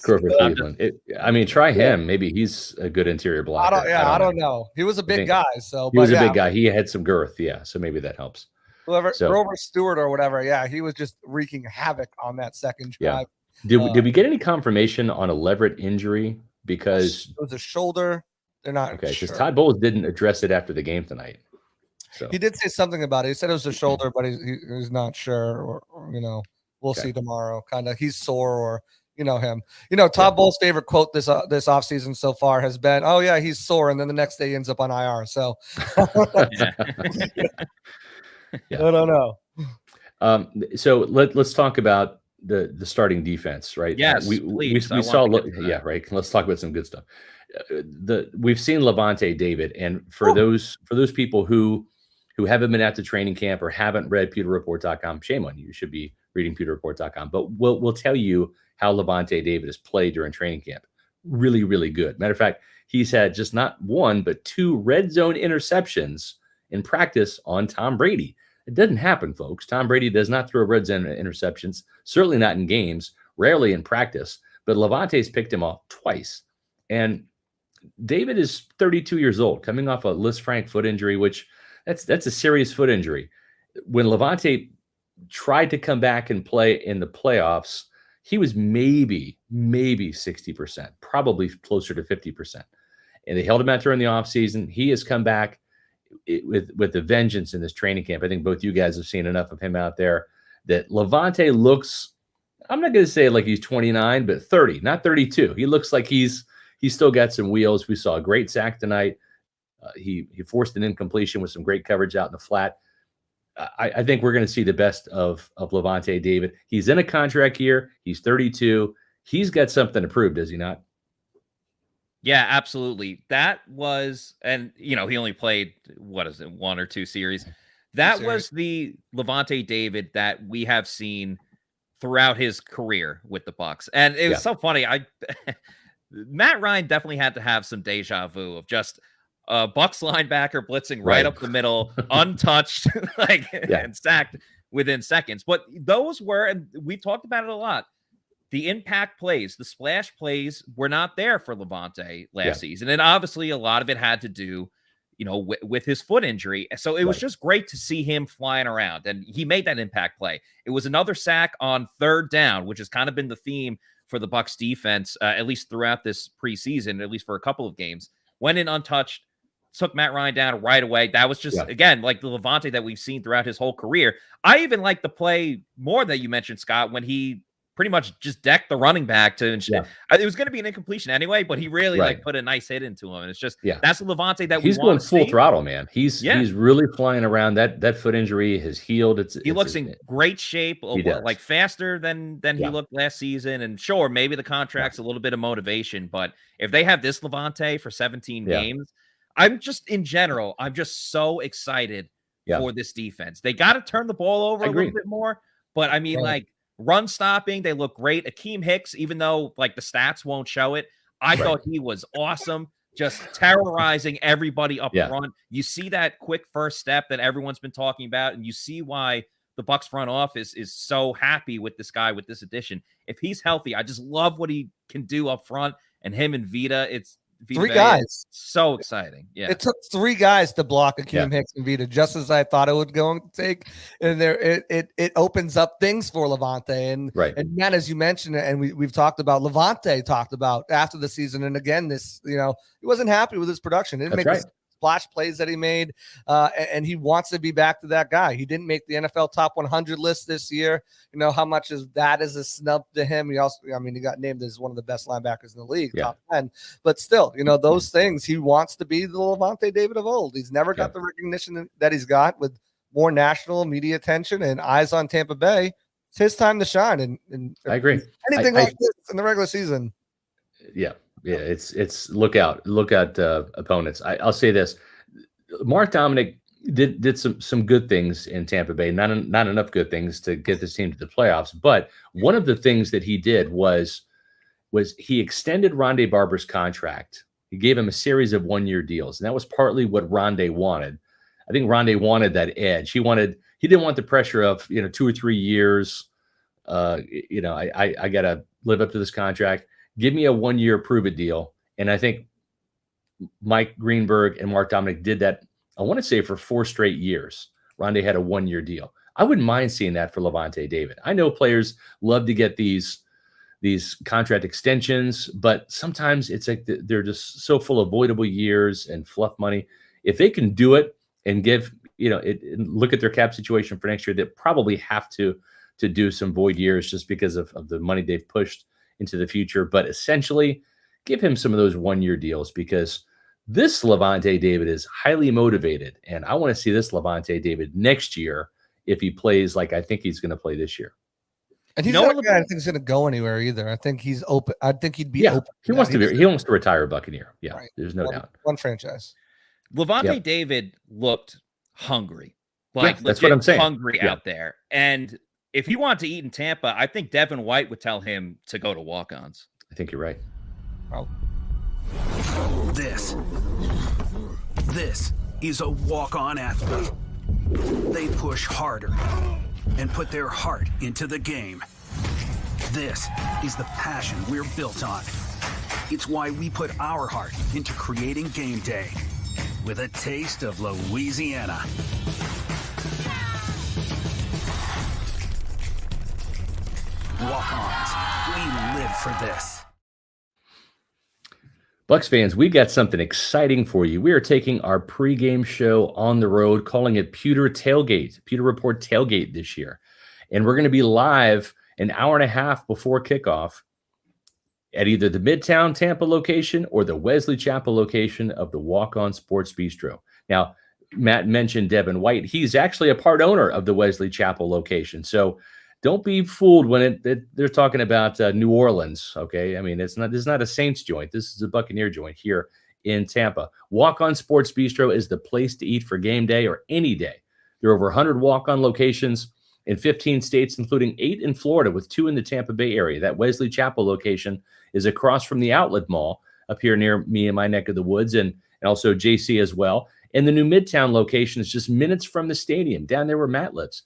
Grover Cleveland. Try him. Maybe he's a good interior blocker. I don't know. He was a big guy, so he was a big guy. He had some girth, so maybe that helps. Grover Stewart or whatever, he was just wreaking havoc on that second drive. Did we get any confirmation on a Leverett injury? Because it was a shoulder. They're not okay. Because Todd Bowles didn't address it after the game tonight. So he did say something about it. He said it was a shoulder, but he's not sure. Or we'll see tomorrow. Kind of, he's sore, or him. Todd Bowles' favorite quote this offseason so far has been, "Oh yeah, he's sore," and then the next day he ends up on IR. So I don't know. So let's talk about the starting defense, right? Yes, we saw. Right. Let's talk about some good stuff. We've seen Lavonte David, and for those people who haven't been at the training camp or haven't read PewterReport.com, shame on you. You should be reading PewterReport.com. But we'll tell you how Lavonte David has played during training camp. Really, really good. Matter of fact, he's had just not one but 2 red zone interceptions in practice on Tom Brady. It doesn't happen, folks. Tom Brady does not throw red zone interceptions, certainly not in games, rarely in practice. But Lavante's picked him off twice. And David is 32 years old, coming off a Liz Frank foot injury, which that's a serious foot injury. When Lavonte tried to come back and play in the playoffs, he was maybe 60%, probably closer to 50%. And they held him out during the offseason. He has come back with a vengeance in this training camp. I think both you guys have seen enough of him out there that Lavonte looks, I'm not going to say like he's 29, but 30, not 32. He looks like he's still got some wheels. We saw a great sack tonight. He forced an incompletion with some great coverage out in the flat. I think we're going to see the best of Lavonte David. He's in a contract year. He's 32. He's got something to prove, does he not? Yeah, absolutely. That was, and he only played, 1 or 2 series. That was the Lavonte David that we have seen throughout his career with the Bucs. And it was so funny. Matt Ryan definitely had to have some deja vu of just a Bucs linebacker blitzing right up the middle, untouched, and sacked within seconds. But those were, and we've talked about it a lot, the impact plays, the splash plays were not there for Lavonte last season. And obviously a lot of it had to do, with his foot injury. So it was just great to see him flying around, and he made that impact play. It was another sack on 3rd down, which has kind of been the theme for the Bucs defense, at least throughout this preseason, at least for a couple of games. Went in untouched, took Matt Ryan down right away. That was just, again, like the Lavonte that we've seen throughout his whole career. I even like the play more that you mentioned, Scott, when he pretty much just decked the running back to it was going to be an incompletion anyway, but he really put a nice hit into him. And it's just that's the Lavonte that he's going full throttle, man. He's really flying around. That foot injury has healed. He looks in great shape, like faster than he looked last season. And sure, maybe the contract's a little bit of motivation, but if they have this Lavonte for 17 games, I'm just so excited for this defense. They got to turn the ball over a little bit more, but I mean, run stopping, they look great. Akiem Hicks, even though the stats won't show it, I thought he was awesome, just terrorizing everybody up front. You see that quick first step that everyone's been talking about, and you see why the Bucs front office is so happy with this guy, with this addition. If he's healthy, I just love what he can do up front, and him and Vita, it's 3 guys. So exciting. Yeah. It took 3 guys to block Hakeem Hicks and Vita, just as I thought it would go and take. And it opens up things for Lavonte. And Matt, as you mentioned, and we've talked about, Lavonte talked about after the season. And again, this, he wasn't happy with his production. Didn't make the splash plays that he made. And he wants to be back to that guy. He didn't make the NFL top 100 list this year. How much is that as a snub to him? He also, he got named as one of the best linebackers in the league, top 10. But still, those things, he wants to be the Lavonte David of old. He's never got the recognition that he's got with more national media attention and eyes on Tampa Bay. It's his time to shine. And I agree. Anything like this, in the regular season. Yeah. It's look out opponents. I'll say this: Mark Dominic did some good things in Tampa Bay. Not enough good things to get this team to the playoffs. But one of the things that he did was he extended Rondé Barber's contract. He gave him a series of 1-year deals, and that was partly what Rondé wanted. I think Rondé wanted that edge. He didn't want the pressure of 2 or 3 years. I got to live up to this contract. Give me a 1-year prove it deal. And I think Mike Greenberg and Mark Dominic did that, I want to say, for 4 straight years. Rondé had a 1-year deal. I wouldn't mind seeing that for Lavonte David. I know players love to get these contract extensions, but sometimes it's like they're just so full of voidable years and fluff money. If they can do it and give, look at their cap situation for next year, they probably have to do some void years just because of the money they've pushed into the future. But essentially, give him some of those 1-year deals, because this Lavonte David is highly motivated, and I want to see this Lavonte David next year if he plays like I think he's going to play this year. And he's not a guy I think he's going to go anywhere either. I think he's open. I think he'd be open. He wants to retire a Buccaneer. Yeah, right. There's no doubt. One franchise. Lavonte David looked hungry. That's what I'm saying. Hungry out there. And if he wanted to eat in Tampa, I think Devin White would tell him to go to walk-ons. I think you're right. Oh. This is a walk-on athlete. They push harder and put their heart into the game. This is the passion we're built on. It's why we put our heart into creating game day with a taste of Louisiana. Walk-ons, we live for this. Bucs fans, we got something exciting for you. We are taking our pregame show on the road, calling it Pewter Report Tailgate this year. And we're going to be live an hour and a half before kickoff at either the Midtown Tampa location or the Wesley Chapel location of the Walk-On Sports Bistro. Now, Matt mentioned Devin White. He's actually a part owner of the Wesley Chapel location. So don't be fooled when they're talking about New Orleans, okay? I mean, this is not a Saints joint. This is a Buccaneer joint here in Tampa. Walk-On Sports Bistro is the place to eat for game day or any day. There are over 100 walk-on locations in 15 states, including 8 in Florida, with 2 in the Tampa Bay area. That Wesley Chapel location is across from the Outlet Mall up here near me in my neck of the woods, and also JC as well. And the new Midtown location is just minutes from the stadium, down there where Matt lives,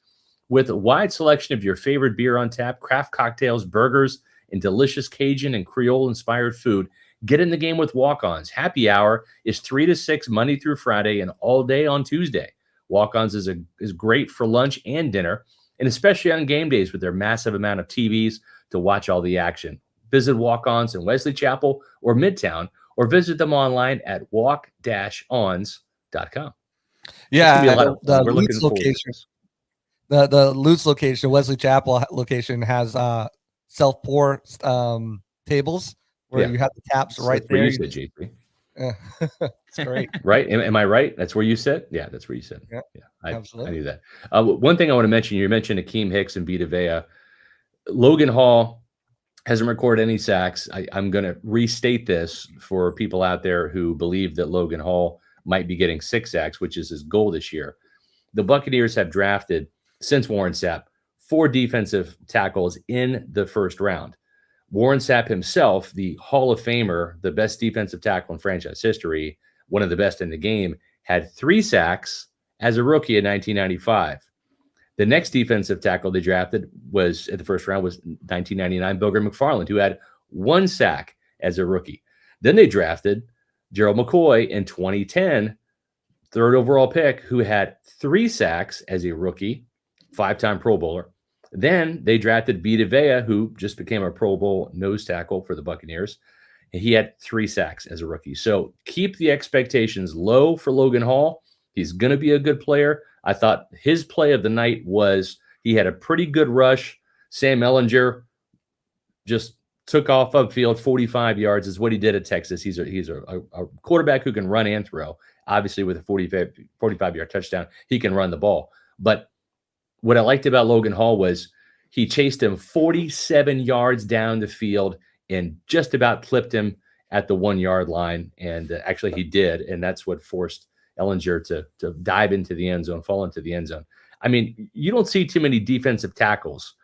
with a wide selection of your favorite beer on tap, craft cocktails, burgers, and delicious Cajun and Creole-inspired food. Get in the game with Walk-Ons. Happy hour is 3 to 6 Monday through Friday and all day on Tuesday. Walk-Ons is great for lunch and dinner, and especially on game days with their massive amount of TVs to watch all the action. Visit Walk-Ons in Wesley Chapel or Midtown, or visit them online at walk-ons.com. Yeah, the Lutz location. The Lutz location, Wesley Chapel location, has self-pour tables where you have the taps right there. Where you sit, JP. It's great. Right? Am I right? That's where you sit? Yeah, that's where you sit. Yeah, absolutely. I knew that. One thing I want to mention, you mentioned Hakeem Hicks and Vita. Logan Hall hasn't recorded any sacks. I'm going to restate this for people out there who believe that Logan Hall might be getting 6 sacks, which is his goal this year. The Buccaneers have drafted, since Warren Sapp, 4 defensive tackles in the first round. Warren Sapp himself, the Hall of Famer, the best defensive tackle in franchise history, one of the best in the game, had 3 sacks as a rookie in 1995. The next defensive tackle they drafted was at the first round was 1999 Booger McFarland, who had 1 sack as a rookie. Then they drafted Gerald McCoy in 2010, 3rd overall pick, who had 3 sacks as a rookie, 5-time Pro Bowler. Then they drafted Vita, who just became a Pro Bowl nose tackle for the Buccaneers. And he had 3 sacks as a rookie. So keep the expectations low for Logan Hall. He's going to be a good player. I thought his play of the night was he had a pretty good rush. Sam Ehlinger just took off upfield 45 yards is what he did at Texas. He's a quarterback who can run and throw. Obviously, with a 45-yard touchdown, he can run the ball. But what I liked about Logan Hall was he chased him 47 yards down the field and just about clipped him at the 1 yard line. And actually he did. And that's what forced Ehlinger to dive into the end zone, fall into the end zone. I mean, you don't see too many defensive tackles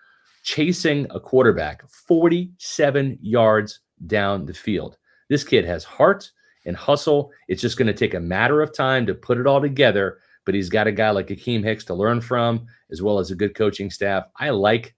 chasing a quarterback 47 yards down the field. This kid has heart and hustle. It's just going to take a matter of time to put it all together. But he's got a guy like Hakeem Hicks to learn from, as well as a good coaching staff. I like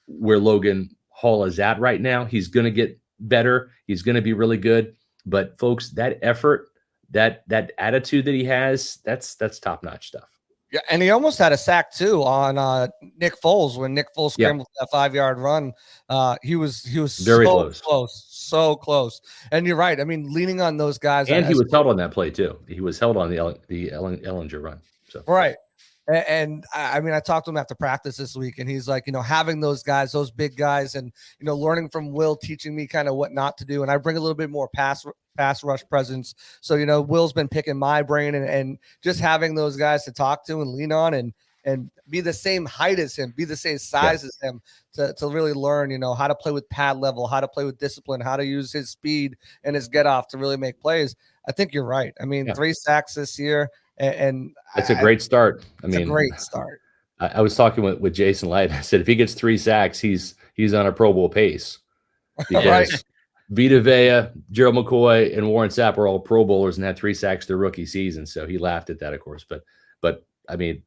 where Logan Hall is at right now. He's going to get better. He's going to be really good. But folks, that effort, that attitude that he has, that's top-notch stuff. Yeah, and he almost had a sack too on Nick Foles when Nick Foles scrambled that 5-yard run. He was very so close. And you're right. I mean, leaning on those guys, and he was held on that play too. He was held on the Ehlinger run. So right. And I mean, I talked to him after practice this week, and he's like, having those guys, those big guys, and learning from Will, teaching me kind of what not to do, and I bring a little bit more pass rush presence. So Will's been picking my brain, and just having those guys to talk to and lean on, and be the same height as him, be the same size as him, to really learn, how to play with pad level, how to play with discipline, how to use his speed and his get off to really make plays. I think you're right. I mean, 3 sacks this year. And that's a great start. I mean, a great start. I was talking with Jason Light. I said, if he gets 3 sacks, he's on a Pro Bowl pace. Because Right. Vita Vea, Gerald McCoy, and Warren Sapp are all Pro Bowlers and had 3 sacks their rookie season. So he laughed at that, of course. But I mean,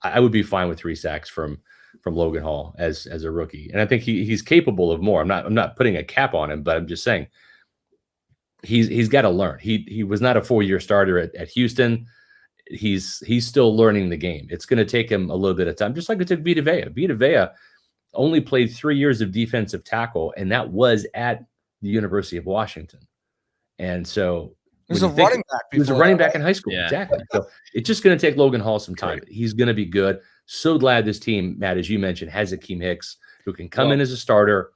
I would be fine with 3 sacks from Logan Hall as a rookie. And I think he's capable of more. I'm not putting a cap on him, but I'm just saying he's got to learn. He was not a 4-year starter at Houston. He's still learning the game. It's going to take him a little bit of time, just like it took Vita Vea. Vita Vea only played 3 years of defensive tackle, and that was at the University of Washington. And so he was a running back. He was a running back in high school. Yeah. Exactly. So it's just going to take Logan Hall some time. He's going to be good. So glad this team, Matt, as you mentioned, has Hakeem Hicks, who can come in as a starter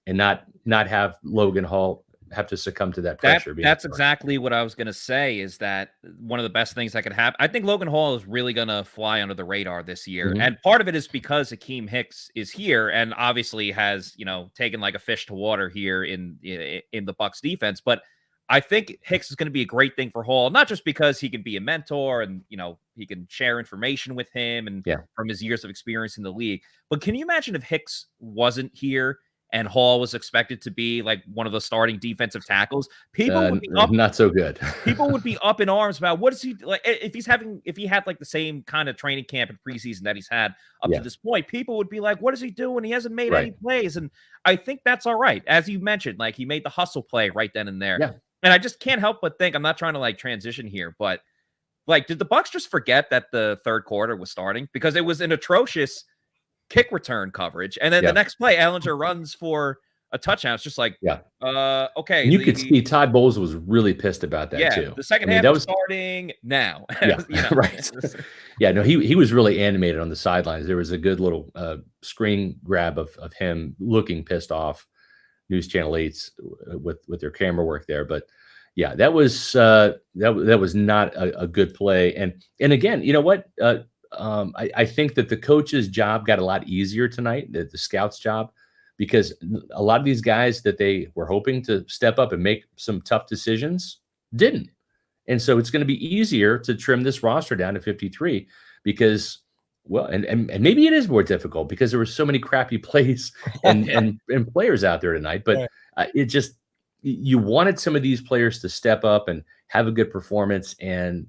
and not have Logan Hall have to succumb to that pressure. That's exactly what I was going to say, is that one of the best things that could happen. I think Logan Hall is really going to fly under the radar this year. Mm-hmm. And part of it is because Hakeem Hicks is here and obviously has, taken like a fish to water here in the Bucs defense. But I think Hicks is going to be a great thing for Hall, not just because he can be a mentor and, he can share information with him and from his years of experience in the league. But can you imagine if Hicks wasn't here and Hall was expected to be like one of the starting defensive tackles? People would be not so good. People would be up in arms about what is he like if he had like the same kind of training camp and preseason that he's had up to this point. People would be like, what is he doing? He hasn't made any plays. And I think that's all right. As you mentioned, like he made the hustle play right then and there. Yeah. And I just can't help but think, I'm not trying to like transition here, but like, did the Bucs just forget that the third quarter was starting? Because it was an atrocious kick return coverage, and then the next play, Ehlinger runs for a touchdown. It's just like, okay. And you could see Todd Bowles was really pissed about that too. The second half was starting now. Right. Yeah, no, he was really animated on the sidelines. There was a good little screen grab of him looking pissed off. News Channel 8's with their camera work there, but yeah, that was not a good play. And again, you know what? I think that the coach's job got a lot easier tonight, the scout's job, because a lot of these guys that they were hoping to step up and make some tough decisions didn't. And so it's going to be easier to trim this roster down to 53 because, well, and maybe it is more difficult because there were so many crappy plays and players out there tonight, but it just, you wanted some of these players to step up and have a good performance, and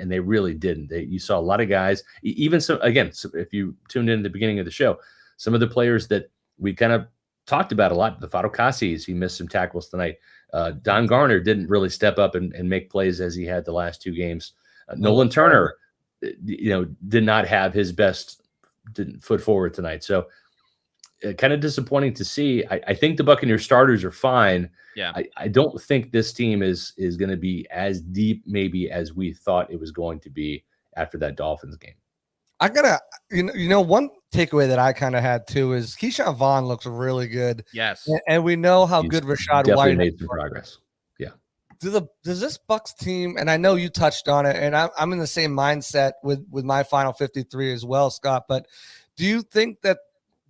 they really didn't. You saw a lot of guys, even some, again, so if you tuned in at the beginning of the show, some of the players that we kind of talked about a lot, the Fado Cassis, he missed some tackles tonight. Don Garner didn't really step up and make plays as he had the last 2 games. Nolan Turner, did not have his best foot forward tonight. So kind of disappointing to see. I think the Buccaneers starters are fine. Yeah. I don't think this team is going to be as deep maybe as we thought it was going to be after that Dolphins game. I gotta, one takeaway that I kind of had too is Keyshawn Vaughn looks really good. Yes. And we know how good Rashad White made some progress. Yeah. Does this Bucs team, and I know you touched on it, and I'm in the same mindset with my final 53 as well, Scott, but do you think that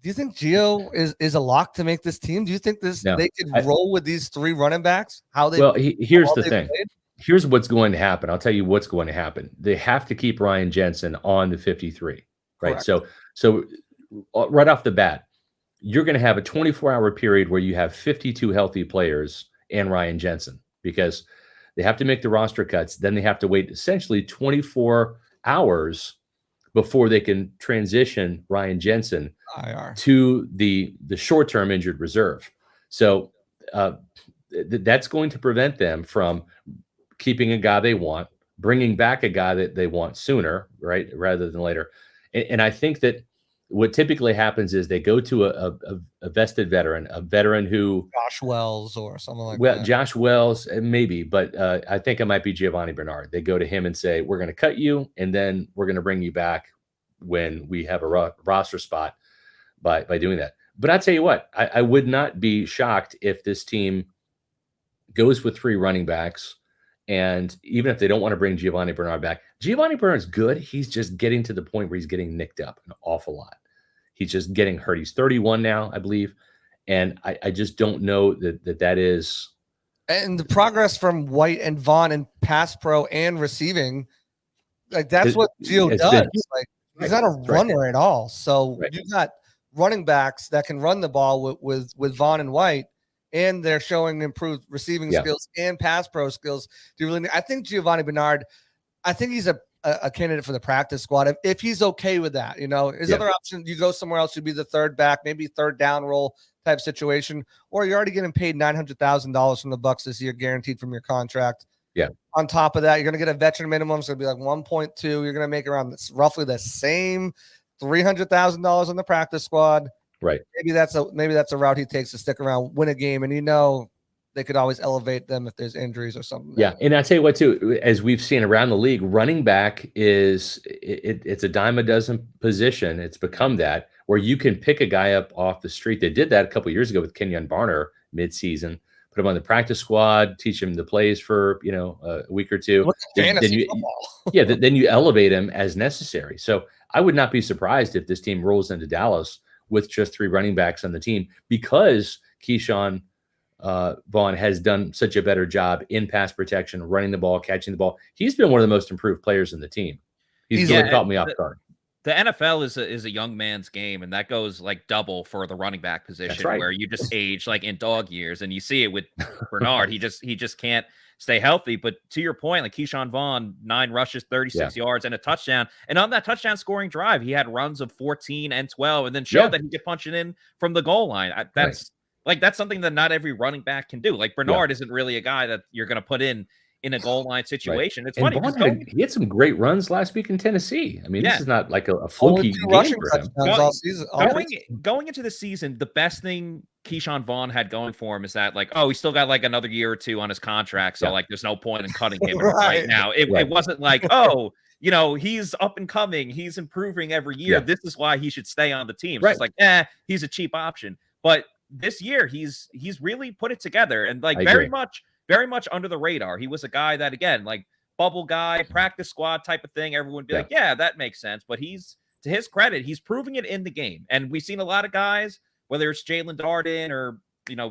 Do you think Gio is a lock to make this team? Do you think they could roll with these 3 running backs? Here's the thing. Played? Here's what's going to happen. I'll tell you what's going to happen. They have to keep Ryan Jensen on the 53, right? Correct. So right off the bat, you're going to have a 24-hour period where you have 52 healthy players and Ryan Jensen, because they have to make the roster cuts. Then they have to wait essentially 24 hours before they can transition Ryan Jensen to the short-term injured reserve. So that's going to prevent them from keeping a guy they want, bringing back a guy that they want sooner, right, rather than later. And I think that what typically happens is they go to a vested veteran, a veteran who Josh Wells or something like that. Josh Wells, maybe, but I think it might be Giovanni Bernard. They go to him and say, we're going to cut you, and then we're going to bring you back when we have a roster spot by doing that. But I'll tell you what, I would not be shocked if this team goes with 3 running backs. And even if they don't want to bring Giovanni Bernard back, Giovanni Bernard's good. He's just getting to the point where he's getting nicked up an awful lot. He's just getting hurt. He's 31 now, I believe. And I just don't know that is. And the progress from White and Vaughn in pass pro and receiving, like that's what Gio does. He's not a runner at all. So you've got running backs that can run the ball with Vaughn and White, and they're showing improved receiving skills and pass pro skills. I think Giovanni Bernard, I think he's a candidate for the practice squad if he's okay with that. His other option, you go somewhere else, you'd be the third back, maybe third down role type situation, or you're already getting paid $900,000 from the Bucs this year, guaranteed from your contract. Yeah. On top of that, you're going to get a veteran minimum, so it'll be like 1.2. You're going to make around roughly the same $300,000 on the practice squad. Right. Maybe that's a route he takes to stick around, win a game, and they could always elevate them if there's injuries or something. Yeah, and I tell you what too, as we've seen around the league, running back it's a dime a dozen position. It's become that where you can pick a guy up off the street. They did that a couple of years ago with Kenyon Barner midseason. Put him on the practice squad, teach him the plays for a week or two. Then you elevate him as necessary. So I would not be surprised if this team rolls into Dallas with just 3 running backs on the team, because Keyshawn Vaughn has done such a better job in pass protection, running the ball, catching the ball. He's been one of the most improved players in the team. He's really caught me off guard. The NFL is a young man's game, and that goes like double for the running back position, where you just age like in dog years, and you see it with Bernard. He just can't stay healthy. But to your point, like Keyshawn Vaughn, 9 rushes, 36 yards, and a touchdown. And on that touchdown scoring drive, he had runs of 14 and 12, and then showed that he could punch it in from the goal line. That's something that not every running back can do. Like Bernard isn't really a guy that you're going to put in a goal line situation. It's funny. He had some great runs last week in Tennessee. I mean, this is not like a fluky game for him. All season. Going into the season, the best thing Keyshawn Vaughn had going for him is that, like, he still got like another year or 2 on his contract. So like, there's no point in cutting him right now. It wasn't like, he's up and coming. He's improving every year. This is why he should stay on the team. It's like, he's a cheap option. But this year, he's really put it together, and like very much under the radar. He was a guy that, again, like bubble guy, practice squad type of thing. Everyone would be like, that makes sense. But he's, to his credit, he's proving it in the game. And we've seen a lot of guys, whether it's Jalen Darden or,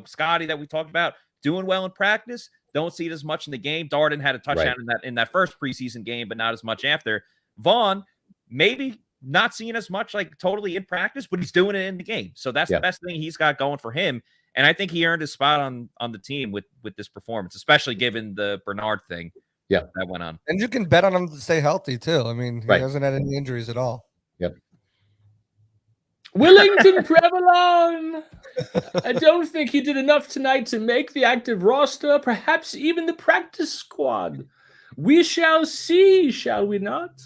Scotty that we talked about, doing well in practice, don't see it as much in the game. Darden had a touchdown in that first preseason game, but not as much after. Vaughn, maybe not seeing as much like totally in practice, but he's doing it in the game. So that's the best thing he's got going for him. And I think he earned his spot on the team with this performance, especially given the Bernard thing that went on. And you can bet on him to stay healthy too. I mean, he hasn't had any injuries at all. Yep. Willington Prevalon. I don't think he did enough tonight to make the active roster, perhaps even the practice squad. We shall see, shall we not?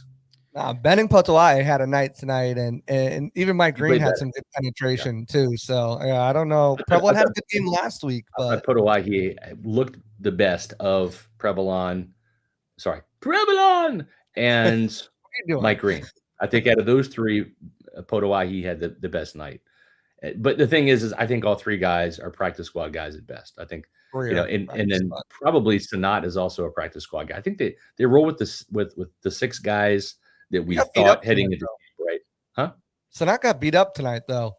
Benning Potawai had a night tonight, and even Mike Green had some good penetration too. So I don't know. Prevalon had a good game last week, but Potawai, he looked the best of Prevalon and Mike Green. I think out of those 3, Potawai, he had the best night. But the thing is I think all 3 guys are practice squad guys at best. I think and then probably Sanat is also a practice squad guy. I think they roll with the 6 guys that we thought heading into, right? Huh? Sanat got beat up tonight, though.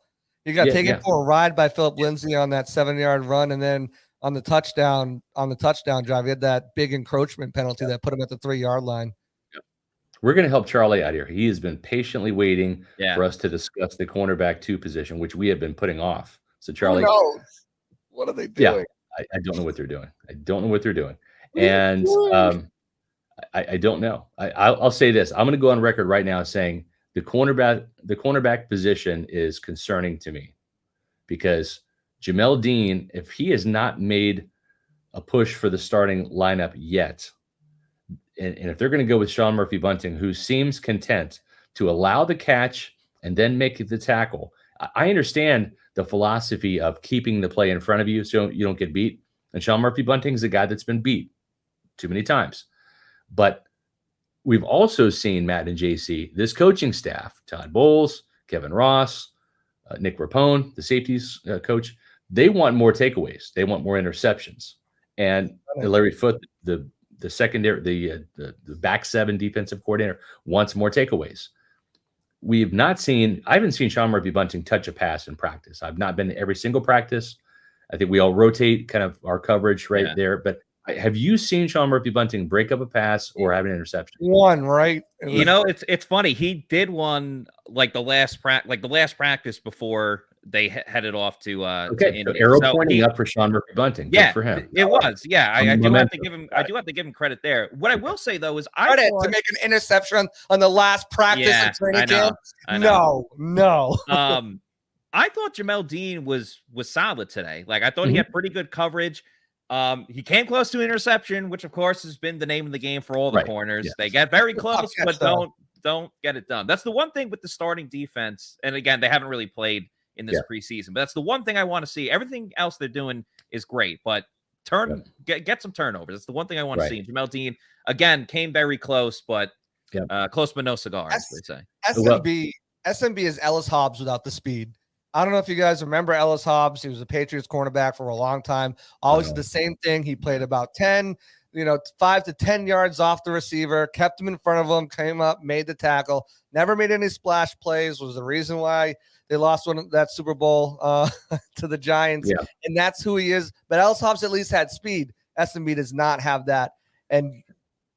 He got taken for a ride by Philip Lindsay on that 7-yard run, and then on the touchdown drive, he had that big encroachment penalty that put him at the 3-yard line. We're going to help Charlie out here. He has been patiently waiting for us to discuss the cornerback 2 position, which we have been putting off. So Charlie, what are they doing? Yeah, I don't know what they're doing. And I don't know. I'll say this. I'm going to go on record right now saying the cornerback position is concerning to me, because Jamil Dean, if he has not made a push for the starting lineup yet, and if they're going to go with Sean Murphy-Bunting, who seems content to allow the catch and then make the tackle, I understand the philosophy of keeping the play in front of you so you don't get beat. And Sean Murphy-Bunting is a guy that's been beat too many times. But we've also seen, Matt and JC, this coaching staff, Todd Bowles, Kevin Ross, Nick Rapone, the safeties coach, they want more takeaways. They want more interceptions. And Larry Foote, the secondary, the back 7 defensive coordinator, wants more takeaways. I haven't seen Sean Murphy-Bunting touch a pass in practice. I've not been to every single practice. I think we all rotate kind of our coverage there. But have you seen Sean Murphy-Bunting break up a pass or have an interception? One, right? It's funny. He did one like the last practice before they headed off to Indy. So arrow pointing up for Sean Murphy-Bunting. Good for him. It was. Yeah, I do have to give him. I do have to give him credit there. What I will say though is to make an interception on the last practice in training camp. No. I thought Jamil Dean was solid today. Like I thought he had pretty good coverage. He came close to interception, which of course has been the name of the game for all the corners. They get very close, but don't get it done. That's the one thing with the starting defense. And again, they haven't really played in this preseason, but that's the one thing I want to see. Everything else they're doing is great, but get some turnovers. That's the one thing I want to see. And Jamil Dean again came very close, but close but no cigar, as they say. SMB is Ellis Hobbs without the speed. I don't know if you guys remember Ellis Hobbs. He was a Patriots cornerback for a long time. Always the same thing. He played about 5 to 10 yards off the receiver, kept him in front of him, came up, made the tackle, never made any splash plays, was the reason why they lost that Super Bowl to the Giants. And that's who he is. But Ellis Hobbs at least had speed. SMB does not have that. And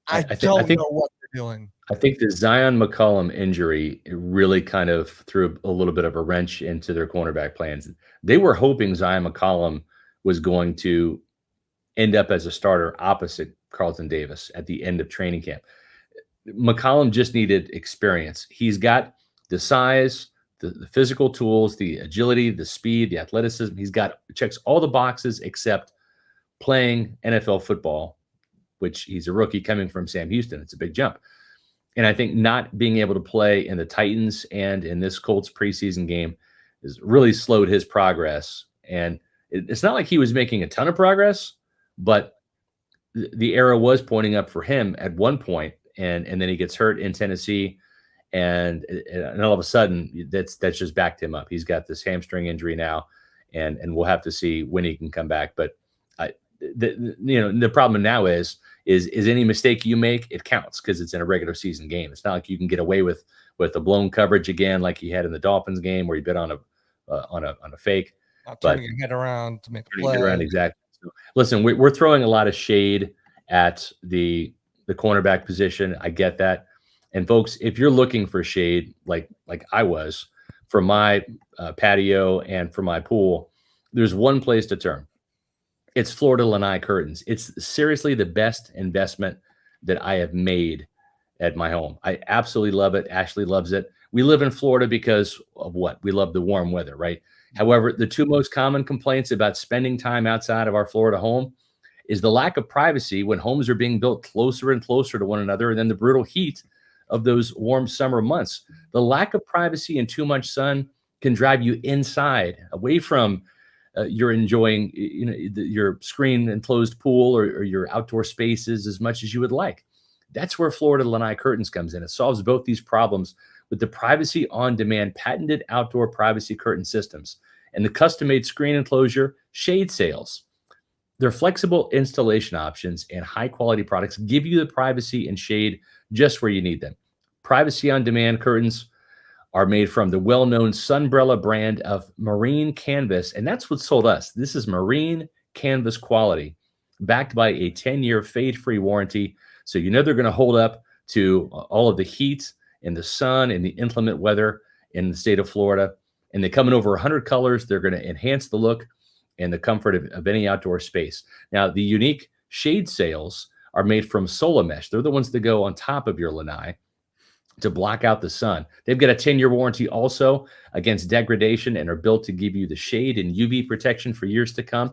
I don't know what they're doing. I think the Zion McCollum injury really kind of threw a little bit of a wrench into their cornerback plans. They were hoping Zion McCollum was going to end up as a starter opposite Carlton Davis at the end of training camp. McCollum just needed experience. He's got the size, the physical tools, the agility, the speed, the athleticism. Checks all the boxes except playing NFL football, which he's a rookie coming from Sam Houston. It's a big jump. And I think not being able to play in the Titans and in this Colts preseason game has really slowed his progress. And it's not like he was making a ton of progress, but the arrow was pointing up for him at one point, and then he gets hurt in Tennessee, and all of a sudden that's just backed him up. He's got this hamstring injury now, and we'll have to see when he can come back. But the problem now is any mistake you make, it counts because it's in a regular season game. It's not like you can get away with a blown coverage again like he had in the Dolphins game where he bit on a fake. Turning your head around to make a play. Exactly. So, listen, we're throwing a lot of shade at the cornerback position. I get that. And folks, if you're looking for shade, like I was for my patio and for my pool, there's one place to turn. It's Florida Lanai Curtains. It's seriously the best investment that I have made at my home. I absolutely love it. Ashley loves it. We live in Florida because of what? We love the warm weather, right? However, the 2 most common complaints about spending time outside of our Florida home is the lack of privacy when homes are being built closer and closer to one another, and then the brutal heat of those warm summer months. The lack of privacy and too much sun can drive you inside, away from you're enjoying your screen enclosed pool or your outdoor spaces as much as you would like. That's where Florida Lanai Curtains comes in. It solves both these problems with the privacy on demand patented outdoor privacy curtain systems and the custom-made screen enclosure shade sails. Their flexible installation options and high-quality products give you the privacy and shade just where you need them. Privacy on demand curtains are made from the well-known Sunbrella brand of marine canvas, and that's what sold us. This is marine canvas quality, backed by a 10-year fade-free warranty. So you know they're going to hold up to all of the heat and the sun and the inclement weather in the state of Florida. And they come in over 100 colors. They're going to enhance the look and the comfort of any outdoor space. Now, the unique shade sails are made from Sola Mesh. They're the ones that go on top of your lanai to block out the sun. They've got a 10-year warranty also against degradation and are built to give you the shade and UV protection for years to come.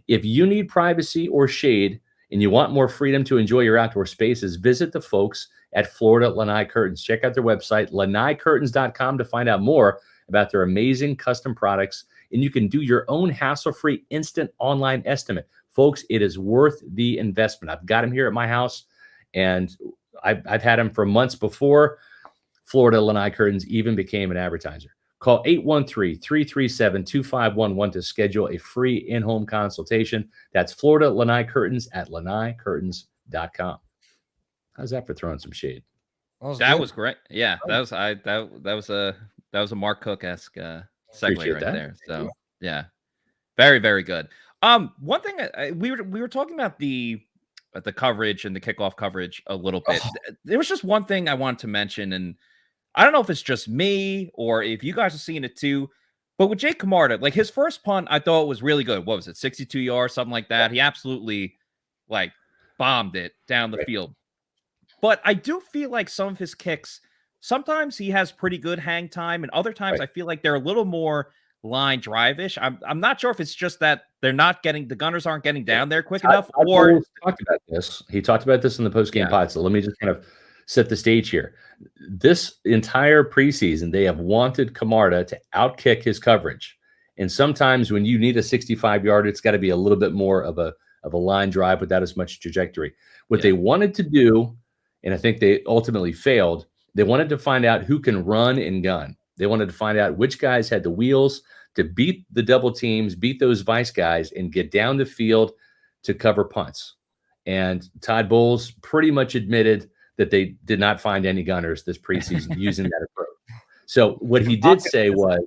If you need privacy or shade and you want more freedom to enjoy your outdoor spaces, visit the folks at Florida Lanai Curtains. Check out their website, lanai-curtains.com, to find out more about their amazing custom products. And you can do your own hassle-free instant online estimate. Folks, it is worth the investment. I've got them here at my house, and I've had them for months before Florida Lanai Curtains even became an advertiser. Call 813-337-2511 to schedule a free in-home consultation. That's Florida Lanai Curtains at lanai-curtains.com. How's that for throwing some shade? That was great. Yeah, that was a Mark Cook-esque segue right there. So yeah, very, very good. One thing we were talking about the coverage and the kickoff coverage a little bit. There was just one thing I wanted to mention, and I don't know if it's just me or if you guys are seeing it too, but with Jake Camarda, like his first punt, I thought was really good. What was it, 62 yards, something like that? He absolutely like bombed it down the field. But I do feel like some of his kicks, sometimes he has pretty good hang time, and other times I feel like they're a little more line drive-ish. I'm not sure if it's just that they're not getting, the gunners aren't getting down there quick enough, or he talked about this in the post-game pod. So let me just kind of set the stage here. This entire preseason, they have wanted Camarda to outkick his coverage. And sometimes when you need a 65-yard, it's got to be a little bit more of a line drive without as much trajectory. What they wanted to do, and I think they ultimately failed, they wanted to find out who can run and gun. They wanted to find out which guys had the wheels to beat the double teams, beat those vice guys, and get down the field to cover punts. And Todd Bowles pretty much admitted that they did not find any gunners this preseason using that approach. So what he did say was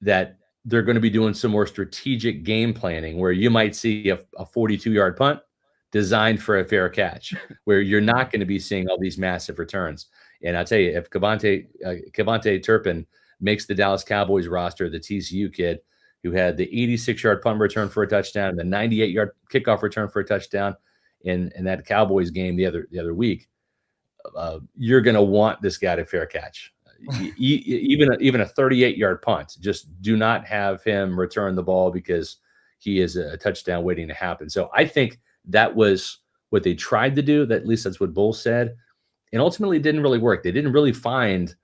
that they're going to be doing some more strategic game planning, where you might see a 42-yard punt designed for a fair catch, where you're not going to be seeing all these massive returns. And I'll tell you, if Cavante Turpin makes the Dallas Cowboys roster, the TCU kid who had the 86-yard punt return for a touchdown, the 98-yard kickoff return for a touchdown in that Cowboys game the other week, you're going to want this guy to fair catch. Even a 38-yard punt, just do not have him return the ball, because he is a touchdown waiting to happen. So I think that was what they tried to do. At least that's what Bull said. And ultimately it didn't really work. They didn't really find,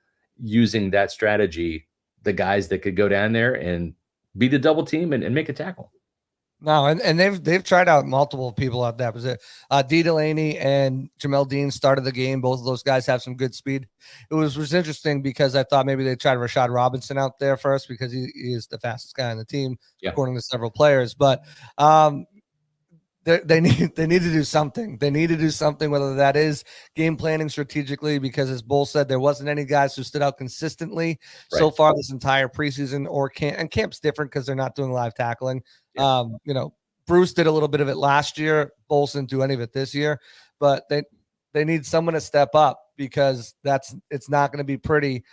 using that strategy, the guys that could go down there and beat a double team and make a tackle. No, and they've tried out multiple people out that position. D. Delaney and Jamil Dean started the game. Both of those guys have some good speed. It was interesting because I thought maybe they tried Rashad Robinson out there first, because he is the fastest guy on the team, according to several players. But they need to do something. They need to do something, whether that is game planning strategically, because as Bull said, there wasn't any guys who stood out consistently so far this entire preseason or camp. And camp's different because they're not doing live tackling. Bruce did a little bit of it last year. Bull didn't do any of it this year, but they need someone to step up, because it's not going to be pretty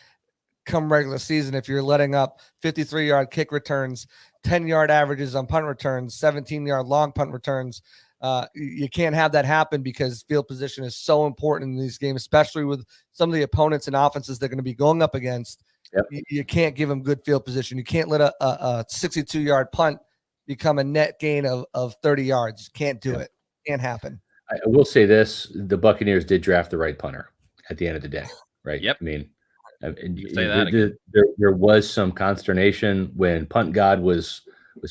come regular season if you're letting up 53-yard kick returns, 10-yard averages on punt returns, 17-yard long punt returns. You can't have that happen, because field position is so important in these games, especially with some of the opponents and offenses they're going to be going up against. You can't give them good field position. You can't let a 62-yard punt become a net gain of 30 yards. Can't do it. Can't happen. I will say this: the Buccaneers did draft the right punter at the end of the day, right? Yep. I mean, there was some consternation when punt god was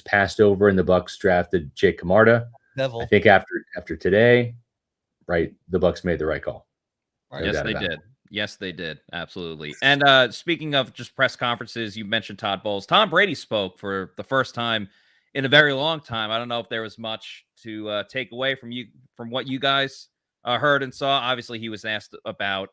passed over and the Bucs drafted Jake Camarda. I think after today, right, the Bucs made the right call. Right. Yes, they did. Yes, they did. Absolutely. And speaking of just press conferences, you mentioned Todd Bowles. Tom Brady spoke for the first time in a very long time. I don't know if there was much to take away from what you guys heard and saw. Obviously, he was asked about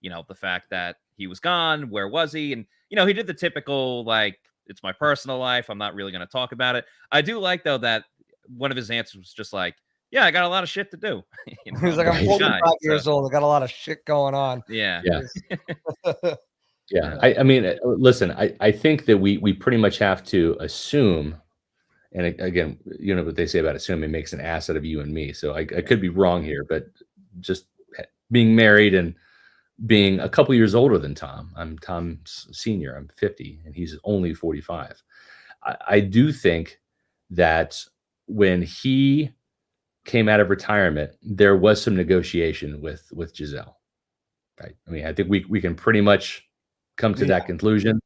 the fact that he was gone, where was he? And, he did the typical, like, it's my personal life, I'm not really going to talk about it. I do like, though, that one of his answers was just like, yeah, I got a lot of shit to do. He's like, I'm 45 years old. I got a lot of shit going on. Yeah. Yeah. I mean, listen, I think that we pretty much have to assume, and again, what they say about assuming makes an ass out of you and me. So I could be wrong here, but just being married and being a couple years older than Tom, I'm Tom's senior, I'm 50, and he's only 45. I do think that when he came out of retirement, there was some negotiation with Gisele. Right? I mean, I think we can pretty much come to that conclusion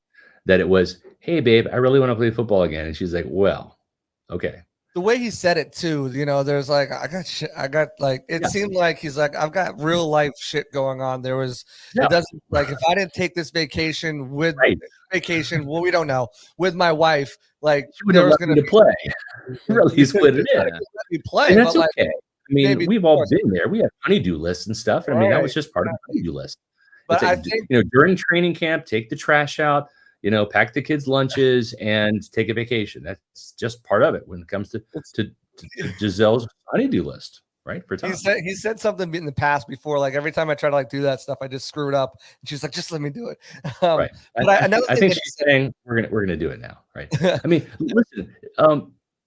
that it was, hey, babe, I really want to play football again. And she's like, well, okay. The way he said it too, there's like, it seemed like he's like, I've got real life shit going on. There was, it doesn't like, if I didn't take this vacation well, we don't know, with my wife, like there was going to play. Really split it in. Let me play, and that's okay. I mean, we've all been there. We have honeydew lists and stuff. And I mean, that was just part of the honeydew list. But I think, during training camp, take the trash out, pack the kids' lunches and take a vacation. That's just part of it when it comes to Gisele's honeydew list, right? For Tom. He said something in the past before, like every time I try to do that stuff, I just screw it up. And she's like, just let me do it. Right. But I think she's saying we're gonna do it now, right? I mean, listen,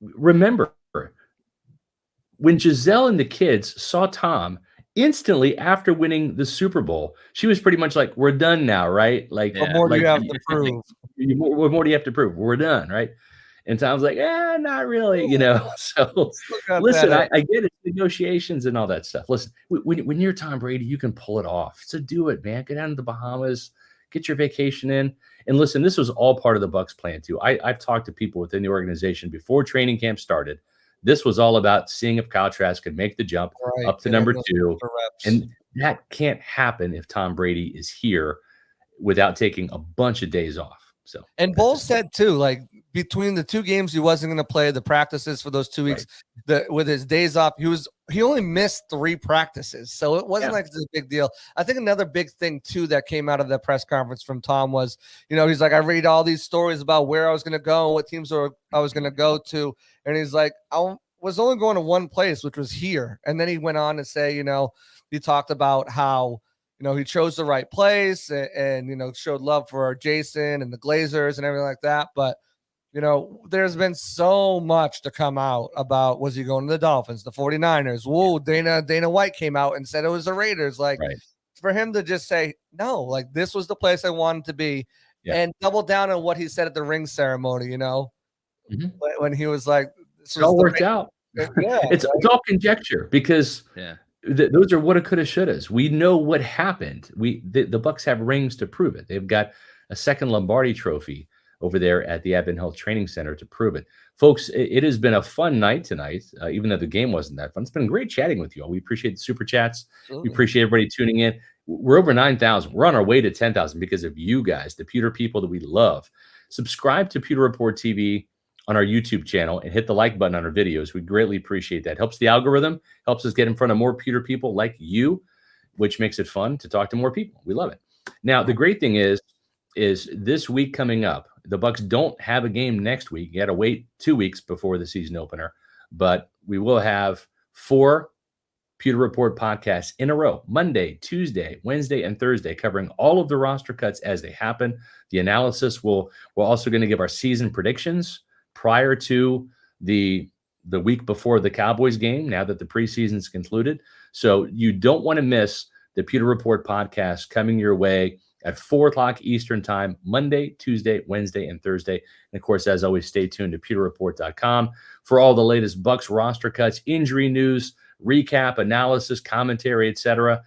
remember when Gisele and the kids saw Tom instantly after winning the Super Bowl, she was pretty much like, we're done now, right? Like, what more do you have to prove? What more do you have to prove? We're done, right? And Tom's like, not really, So listen, I get it, negotiations and all that stuff. Listen, when you're Tom Brady, you can pull it off. So do it, man. Get down to the Bahamas, get your vacation in. And listen, this was all part of the Bucs plan too. I've talked to people within the organization before training camp started. This was all about seeing if Kyle Trask could make the jump up to number 2. And that can't happen if Tom Brady is here without taking a bunch of days off. So, and Bowles said too, like between the 2 games he wasn't going to play, the practices for those 2 weeks, with his days off, he only missed 3 practices. So it wasn't like it's a big deal. I think another big thing too that came out of the press conference from Tom was, he's like, I read all these stories about where I was going to go and what teams I was going to go to. And he's like, I was only going to one place, which was here. And then he went on to say, he talked about how, he chose the right place and showed love for Jason and the Glazers and everything like that. But, there's been so much to come out about, was he going to the Dolphins, the 49ers? Whoa, Dana White came out and said it was the Raiders. Like, for him to just say, no, like this was the place I wanted to be and double down on what he said at the ring ceremony, when he was like, it all worked out. It's all conjecture because those are woulda, coulda, shouldas. We know what happened. The Bucs have rings to prove it. They've got a second Lombardi trophy over there at the Advent Health Training Center to prove it. Folks, it has been a fun night tonight, even though the game wasn't that fun. It's been great chatting with you all. We appreciate the super chats. We appreciate everybody tuning in. We're over 9,000. We're on our way to 10,000 because of you guys, the Pewter people that we love. Subscribe to Pewter Report TV on our YouTube channel and hit the like button on our videos. We greatly appreciate that. Helps the algorithm, helps us get in front of more Pewter people like you, which makes it fun to talk to more people. We love it. Now, the great thing is this week coming up, the Bucs don't have a game next week. You got to wait 2 weeks before the season opener, but we will have 4 Pewter Report podcasts in a row, Monday, Tuesday, Wednesday, and Thursday, covering all of the roster cuts as they happen. The analysis we're also going to give our season predictions prior to the week before the Cowboys game, now that the preseason is concluded. So you don't want to miss the Pewter Report podcast coming your way at 4 o'clock Eastern time, Monday, Tuesday, Wednesday, and Thursday. And of course, as always, stay tuned to pewterreport.com for all the latest Bucs roster cuts, injury news, recap, analysis, commentary, etc.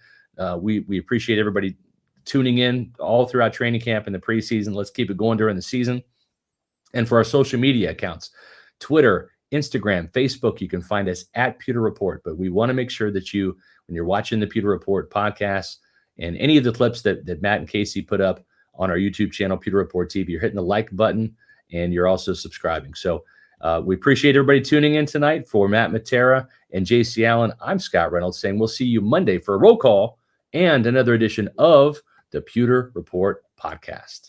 We appreciate everybody tuning in all throughout training camp and the preseason. Let's keep it going during the season. And for our social media accounts, Twitter, Instagram, Facebook, you can find us at Pewter Report. But we want to make sure that you, when you're watching the Pewter Report podcast and any of the clips that Matt and Casey put up on our YouTube channel, Pewter Report TV, you're hitting the like button and you're also subscribing. So we appreciate everybody tuning in tonight. For Matt Matera and JC Allen, I'm Scott Reynolds saying we'll see you Monday for a roll call and another edition of the Pewter Report podcast.